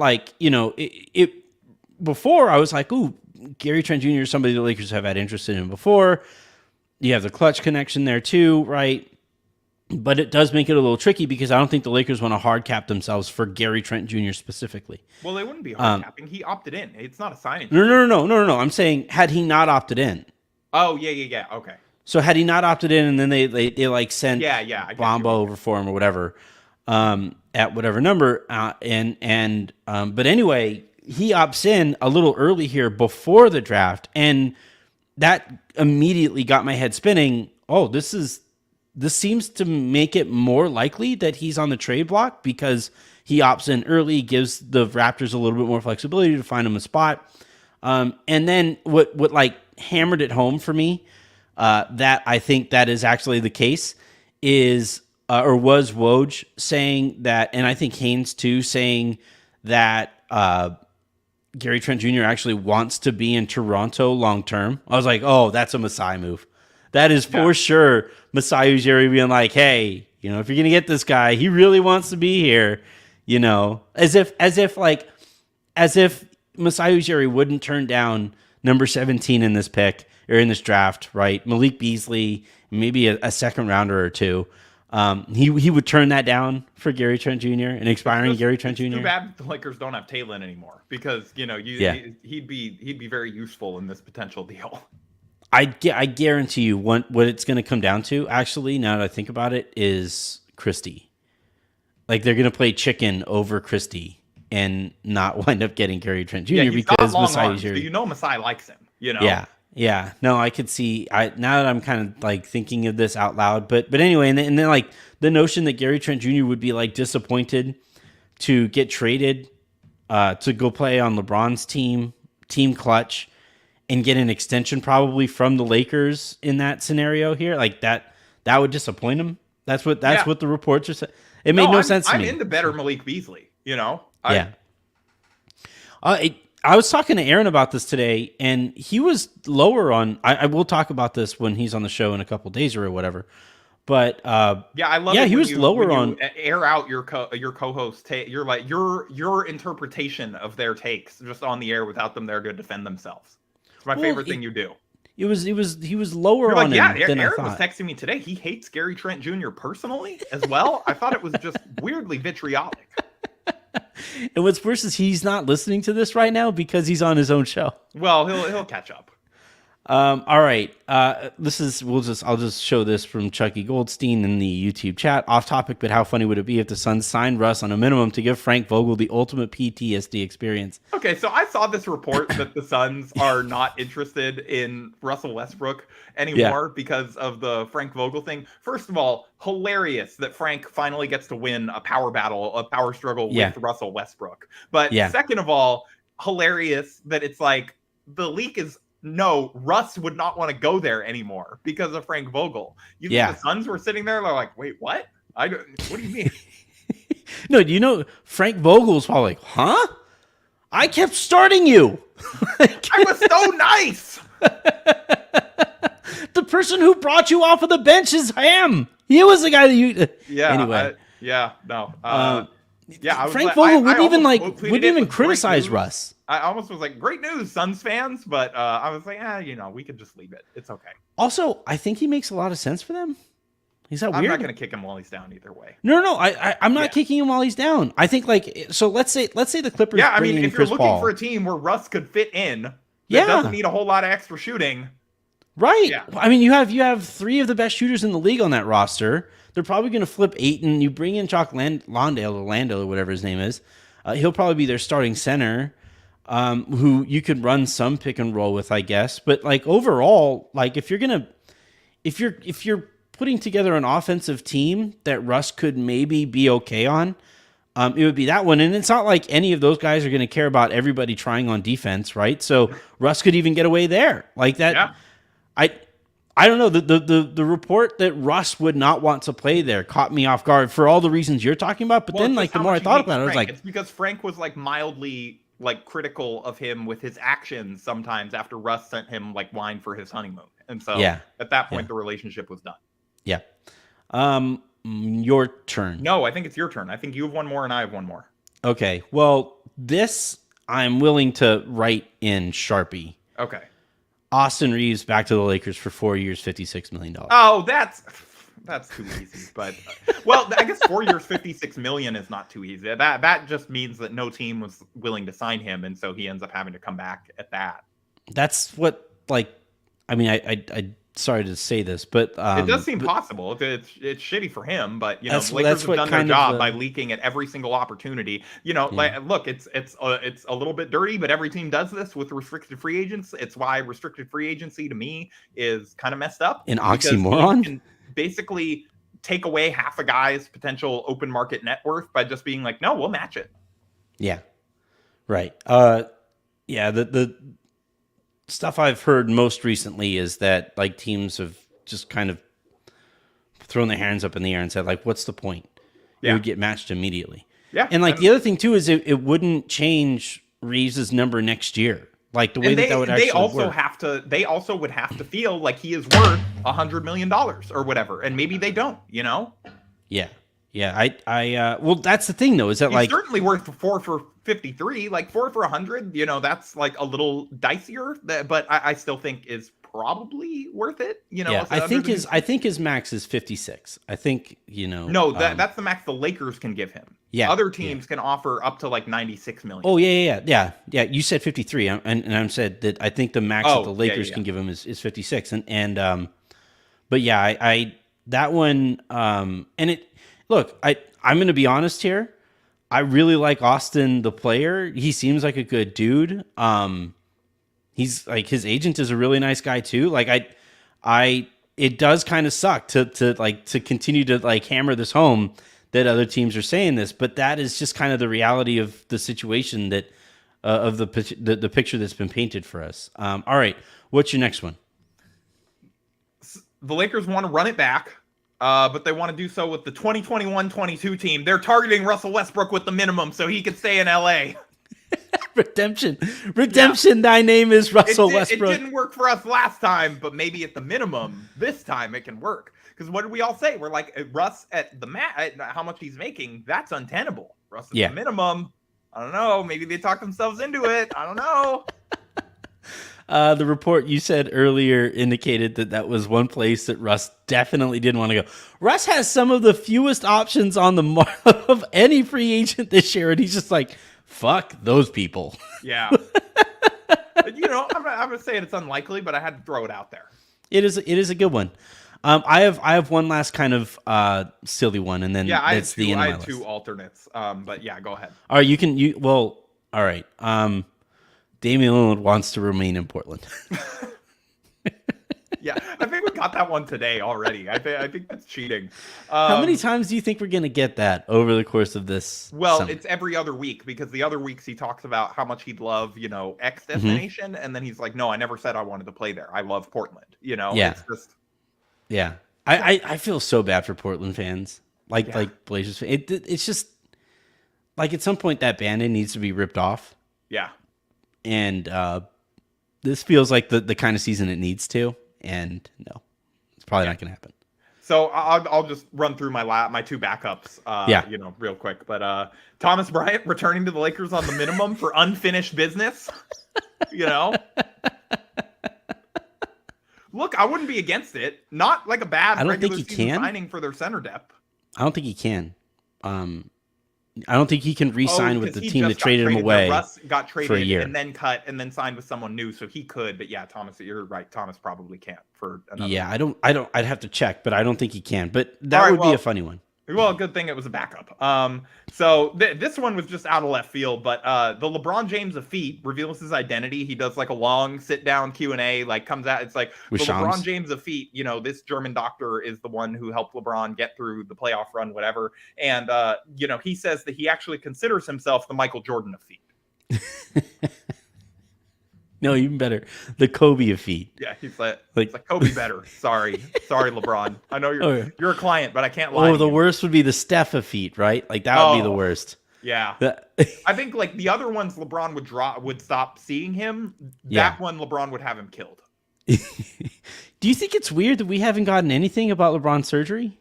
before I was like, ooh, Gary Trent Jr. is somebody the Lakers have had interest in before. You have the clutch connection there too, right? But it does make it a little tricky because I don't think the Lakers want to hard cap themselves for Gary Trent Jr. specifically. Well, they wouldn't be hard capping. He opted in. It's not a signing. No. I'm saying had he not opted in. Oh, yeah. Okay. So had he not opted in and then they sent Bamba over for him or whatever at whatever number but anyway, he opts in a little early here before the draft and that immediately got my head spinning. Oh, this seems to make it more likely that he's on the trade block because he opts in early, gives the Raptors a little bit more flexibility to find him a spot. And then what hammered it home for me, that I think that is actually the case is, was Woj saying that, and I think Haynes too, saying that Gary Trent Jr. actually wants to be in Toronto long term. I was like, oh, that's a Masai move. That is for sure Masai Ujiri being like, hey, if you're going to get this guy, he really wants to be here, as if Masai Ujiri wouldn't turn down number 17 in this pick or in this draft, right? Malik Beasley, maybe a second rounder or two. He would turn that down for Gary Trent Jr. and expiring Gary Trent Jr. It's too bad the Lakers don't have Taylor anymore because he'd be very useful in this potential deal. I guarantee you what it's going to come down to. Actually, now that I think about it, is Christie. Like they're going to play chicken over Christie and not wind up getting Gary Trent Jr. Because Masai Ujiri. Masai likes him. Yeah. No, I could see. Now that I'm kind of like thinking of this out loud, but anyway, and then like the notion that Gary Trent Jr. would be like disappointed to get traded to go play on LeBron's team clutch, and get an extension probably from the Lakers in that scenario here, like that would disappoint him. That's what the reports are saying. It made no sense to me. I'm into better Malik Beasley. I was talking to Aaron about this today, and he was lower on. I will talk about this when he's on the show in a couple days or whatever. But I love. Yeah, he was lower on. Air out your co-host. You're like your interpretation of their takes just on the air without them there to defend themselves. It's my favorite thing you do. He was lower on him than Aaron I thought. Was texting me today. He hates Gary Trent Jr. personally as well. I thought it was just weirdly vitriolic. And what's worse is he's not listening to this right now because he's on his own show. Well, he'll catch up. All right. I'll just show this from Chucky Goldstein in the YouTube chat. Off topic, but how funny would it be if the Suns signed Russ on a minimum to give Frank Vogel the ultimate PTSD experience? Okay, so I saw this report that the Suns are not interested in Russell Westbrook anymore because of the Frank Vogel thing. First of all, hilarious that Frank finally gets to win a power struggle with Russell Westbrook. But second of all, hilarious that it's like the leak is no, Russ would not want to go there anymore because of Frank Vogel. You think the Suns were sitting there? They're like, wait, what? What do you mean? No, Frank Vogel's probably like, huh? I kept starting you. I was so nice. The person who brought you off of the bench is him. He was the guy that you. Anyway. Frank Vogel wouldn't even criticize Russ. I almost was like, great news, Suns fans, but I was like, we could just leave it. It's okay. Also, I think he makes a lot of sense for them. He's not weird. I'm not going to kick him while he's down either way. No, I'm not kicking him while he's down. I think so. Let's say the Clippers. Yeah, I mean, if you're looking for a team where Russ could fit in, that doesn't need a whole lot of extra shooting. Right. Yeah. I mean, you have three of the best shooters in the league on that roster. They're probably going to flip Ayton. You bring in Chalk Landale or whatever his name is. He'll probably be their starting center, who you could run some pick and roll with, I guess. But like overall, like if you're putting together an offensive team that Russ could maybe be okay on, it would be that one. And it's not like any of those guys are going to care about everybody trying on defense, right? So Russ could even get away there like that. Yeah. I don't know. The report that Russ would not want to play there caught me off guard for all the reasons you're talking about. But then, like, the more I thought about it, I was like, it's because Frank was like mildly like critical of him with his actions sometimes after Russ sent him like wine for his honeymoon, and so at that point the relationship was done. Yeah. Your turn. No, I think it's your turn. I think you have one more and I have one more. Okay. Well, this I'm willing to write in Sharpie. Okay. Austin Reeves back to the Lakers for 4 years, $56 million. Oh, that's too easy. But well, I guess 4 years, $56 million is not too easy. That just means that no team was willing to sign him, and so he ends up having to come back at that. That's what, like, I mean, I sorry to say this, but it does seem possible. It's shitty for him, but Lakers have done their job by leaking at every single opportunity. Like, look, it's a little bit dirty, but every team does this with restricted free agents. It's why restricted free agency to me is kind of messed up. An oxymoron. You can basically take away half a guy's potential open market net worth by just being like, no, we'll match it. Yeah. Right. The stuff I've heard most recently is that like teams have just kind of thrown their hands up in the air and said like, what's the point? It would get matched immediately. Yeah. And like the other thing too is it wouldn't change Reeves' number next year. Like the way that would actually work. They also would have to feel like he is worth $100 million or whatever, and maybe they don't. Yeah, yeah. Well, that's the thing though. Is that He's like certainly worth 4 for 53, like 4 for 100. That's like a little dicier, but I still think is probably worth it. Yeah, I think his max is 56. I think No, that's the max the Lakers can give him. Yeah, other teams can offer up to like 96 million. Oh yeah. You said 53, and I said that I think the max that the Lakers can give him is 56, but yeah, I that one, and it. Look, I'm going to be honest here. I really like Austin the player. He seems like a good dude. He's like his agent is a really nice guy too. Like it does kind of suck to continue to like hammer this home that other teams are saying this, but that is just kind of the reality of the situation that of the picture that's been painted for us. All right, what's your next one? The Lakers want to run it back, but they want to do so with the 2021-22 team. They're targeting Russell Westbrook with the minimum so he could stay in LA. Redemption. Yeah. Thy name is Russell Westbrook. It didn't work for us last time, but maybe at the minimum this time it can work. Because what did we all say? We're like, Russ at the how much he's making, that's untenable. Russ at the minimum, I don't know. Maybe they talked themselves into it. I don't know. The report you said earlier indicated that was one place that Russ definitely didn't want to go. Russ has some of the fewest options on the market of any free agent this year, and he's just like, fuck those people. Yeah. I'm not saying it's unlikely, but I had to throw it out there. It is a good one. I have one last kind of silly one, and then that's the end of my list. I had two alternates. But yeah, go ahead. All right, all right. Damian Lillard wants to remain in Portland. Yeah, I think we got that one today already. I think that's cheating. How many times do you think we're going to get that over the course of this? Well, summer? It's every other week, because the other weeks he talks about how much he'd love, X destination, and then he's like, no, I never said I wanted to play there. I love Portland. Yeah. It's just... Yeah. I feel so bad for Portland fans. Like Blazers fans. It's just like at some point that band-aid needs to be ripped off. Yeah. And this feels like the kind of season it needs to. And no, it's probably not going to happen. So I'll just run through my two backups, real quick. But Thomas Bryant returning to the Lakers on the minimum for unfinished business. Look, I wouldn't be against it. Not like a bad regular season signing for their center depth. I don't think he can. I don't think he can re-sign with the team that traded him away. Russ got traded for a year and then cut and then signed with someone new, so he could. But yeah, Thomas, you're right. Thomas probably can't for another. Yeah, I'd have to check, but I don't think he can. But that would be a funny one. Well, good thing it was a backup. So this one was just out of left field, but the LeBron James of feet reveals his identity. He does like a long sit down Q&A, like comes out. It's like the LeBron James of feet. This German doctor is the one who helped LeBron get through the playoff run, whatever. And he says that he actually considers himself the Michael Jordan of feet. No, even better. The Kobe of feet. Yeah, he's like Kobe better. Sorry, LeBron. I know you're a client, but I can't lie. Oh, the worst would be the Steph of feet, right? Like that would be the worst. Yeah. I think like the other ones LeBron would stop seeing him. That one LeBron would have him killed. Do you think it's weird that we haven't gotten anything about LeBron's surgery?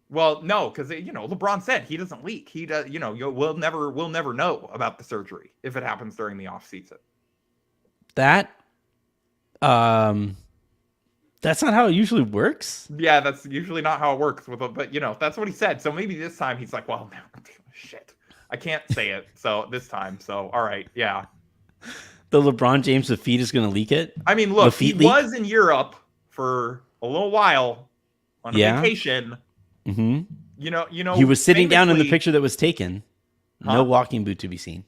Well, no, because LeBron said he doesn't leak. He does. We'll never know about the surgery if it happens during the off season. That's not how it usually works. Yeah, that's usually not how it works but that's what he said. So maybe this time he's like, well, shit, I can't say it. So this time, all right, yeah. The LeBron James of feet is going to leak it. I mean, look, he was in Europe for a little while on a vacation. Mm-hmm. He was sitting down in the picture that was taken. Huh? No walking boot to be seen.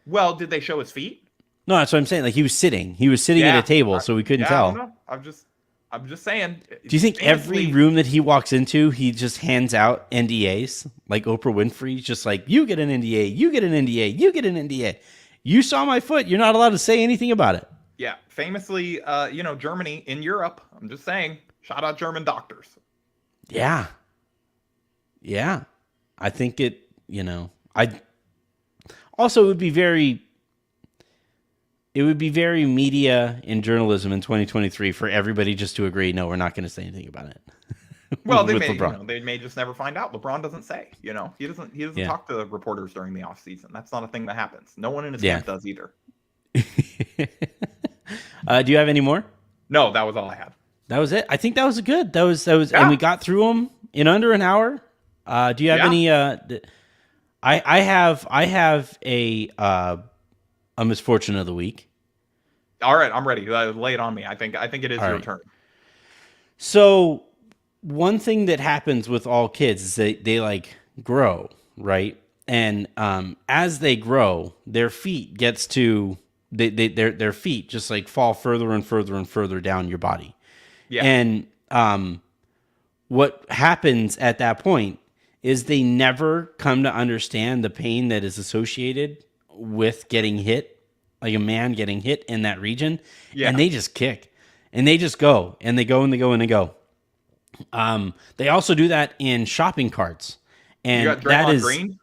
Well, did they show his feet? No, that's what I'm saying. Like he was sitting at a table, so we couldn't tell. I don't know. I'm just saying. Do you think every room that he walks into, he just hands out NDAs? Like Oprah Winfrey, just like, you get an NDA, you get an NDA, you get an NDA. You saw my foot. You're not allowed to say anything about it. Yeah. Famously, Germany in Europe. I'm just saying. Shout out German doctors. Yeah. Yeah. I think it, I also it would be very media and journalism in 2023 for everybody just to agree, no, we're not going to say anything about it. Well, they may just never find out. LeBron doesn't say, he doesn't talk to reporters during the offseason. That's not a thing that happens. No one in his camp does either. Do you have any more? No, that was all I had. That was it. I think that was good. That was, and we got through them in under an hour. Do you have any, I have a misfortune of the week. All right. I'm ready. Lay it on me. I think it is your turn. So one thing that happens with all kids is they like grow, right? And as they grow, their feet their feet just like fall further and further and further down your body. Yeah. And what happens at that point is they never come to understand the pain that is associated with getting hit, like a man getting hit in that region. Yeah. And they just kick and they just go and they go and they go and they go. They also do that in shopping carts. And you got Draymond Green?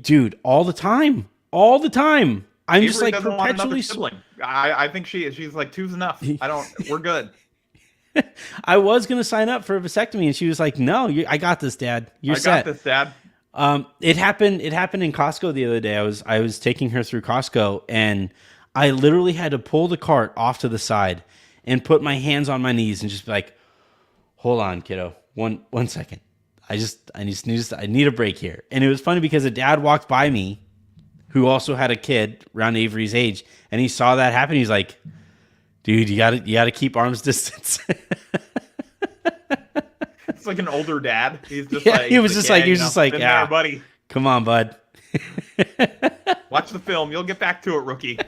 Dude, all the time. I'm Avery just like perpetually perpetually want sibling. I think she's like two's enough. We're good. I was going to sign up for a vasectomy and she was like, no, I got this, Dad. You're set. I got this, Dad. It happened in Costco the other day. I was taking her through Costco and I literally had to pull the cart off to the side and put my hands on my knees and just be like, hold on, kiddo. One second. I need a break here. And it was funny because a dad walked by me who also had a kid around Avery's age, and he saw that happen. He's like, dude, you gotta keep arm's distance. It's like an older dad. He's just he was just like, yeah, buddy. Come on, bud. Watch the film. You'll get back to it, rookie.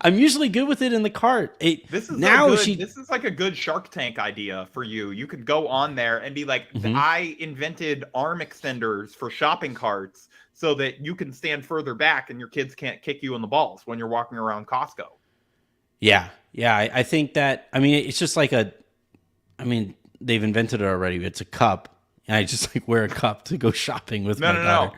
I'm usually good with it in the cart. This is like a good Shark Tank idea for you. You could go on there and be like, I invented arm extenders for shopping carts so that you can stand further back and your kids can't kick you in the balls when you're walking around Costco. Yeah. I think that, it's just like they've invented it already. It's a cup. And I just like wear a cup to go shopping with my daughter. No.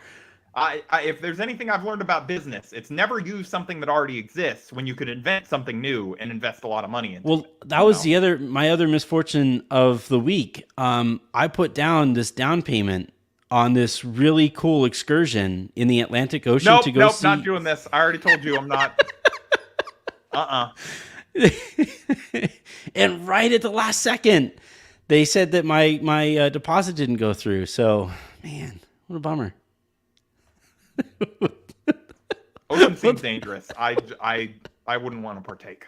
If there's anything I've learned about business, it's never use something that already exists when you could invent something new and invest a lot of money into it. Well, that was my other misfortune of the week. I put down this down payment on this really cool excursion in the Atlantic Ocean to go see. Not doing this. I already told you I'm not. And right at the last second, they said that my deposit didn't go through. So, man, what a bummer. Ocean seems dangerous. I wouldn't want to partake.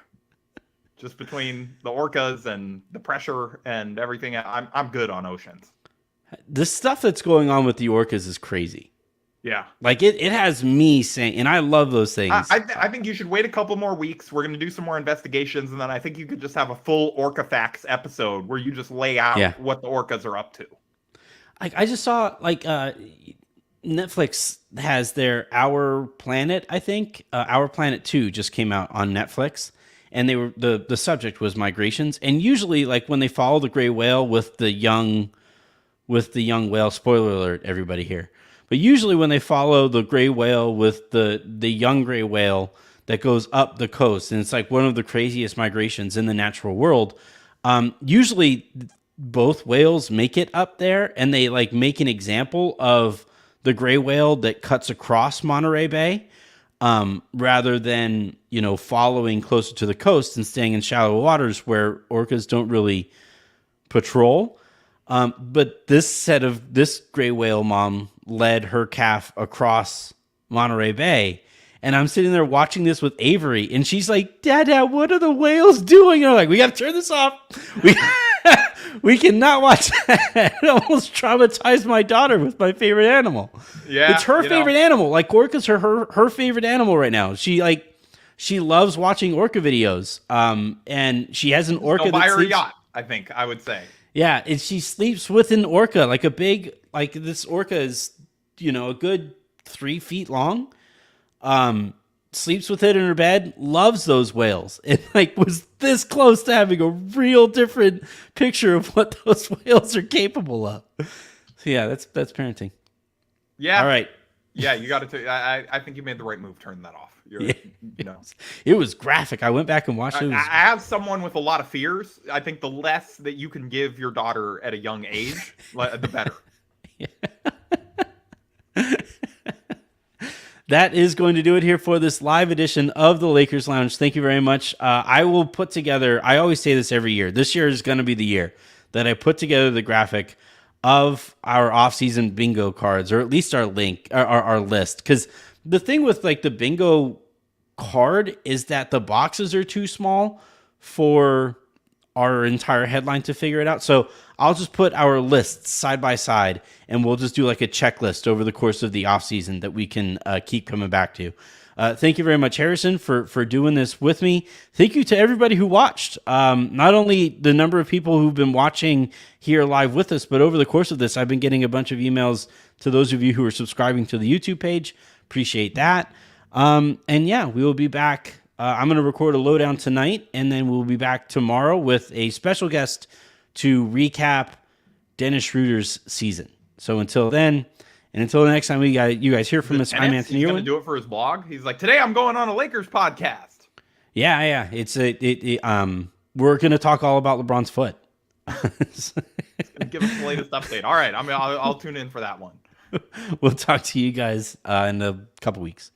Just between the orcas and the pressure and everything, I'm good on oceans. The stuff that's going on with the orcas is crazy. Yeah, like it has me saying, and I love those things. I think you should wait a couple more weeks. We're going to do some more investigations, and then I think you could just have a full Orca Facts episode where you just lay out what the orcas are up to. I just saw Netflix has their Our Planet, I think. Our Planet 2 just came out on Netflix, and they were the subject was migrations. And usually, like when they follow the gray whale with the young whale, spoiler alert, everybody here. But usually when they follow the gray whale with the young gray whale that goes up the coast, and it's like one of the craziest migrations in the natural world, usually both whales make it up there, and they like make an example of the gray whale that cuts across Monterey Bay, rather than, following closer to the coast and staying in shallow waters where orcas don't really patrol. But this gray whale mom led her calf across Monterey Bay, and I'm sitting there watching this with Avery, and she's like, Dad, what are the whales doing? And I'm like, we got to turn this off. We cannot watch that. It almost traumatized my daughter with my favorite animal. Yeah, it's her favorite animal. Like orcas are her favorite animal right now. She loves watching orca videos. And she has an orca. Buy her a yacht, I think I would say. Yeah, and she sleeps with an orca, like a big, like this orca is, a good 3 feet long. Sleeps with it in her bed, loves those whales, and was this close to having a real different picture of what those whales are capable of. So yeah, that's parenting. Yeah. All right. Yeah, you got to. I think you made the right move turning that off. Yeah. You know, It was graphic. I went back and watched it. It was... as someone with a lot of fears, I think the less that you can give your daughter at a young age, the better. That is going to do it here for this live edition of the Lakers Lounge. Thank you very much. I will put together, I always say this every year. This year is going to be the year that I put together the graphic of our offseason bingo cards, or at least our list. Because the thing with like the bingo card is that the boxes are too small for our entire headline to figure it out. So I'll just put our lists side by side, and we'll just do like a checklist over the course of the offseason that we can keep coming back to. Thank you very much, Harrison, for doing this with me. Thank you to everybody who watched. Not only the number of people who've been watching here live with us, but over the course of this, I've been getting a bunch of emails to those of you who are subscribing to the YouTube page. Appreciate that. And yeah, we will be back. I'm going to record a lowdown tonight, and then we'll be back tomorrow with a special guest to recap Dennis Schroeder's season. So until then, and until the next time you guys hear from us, I'm Anthony Irwin. He's going to do it for his blog. He's like, today I'm going on a Lakers podcast. Yeah. We're going to talk all about LeBron's foot. Give us the latest update. All right, I'll tune in for that one. We'll talk to you guys in a couple weeks.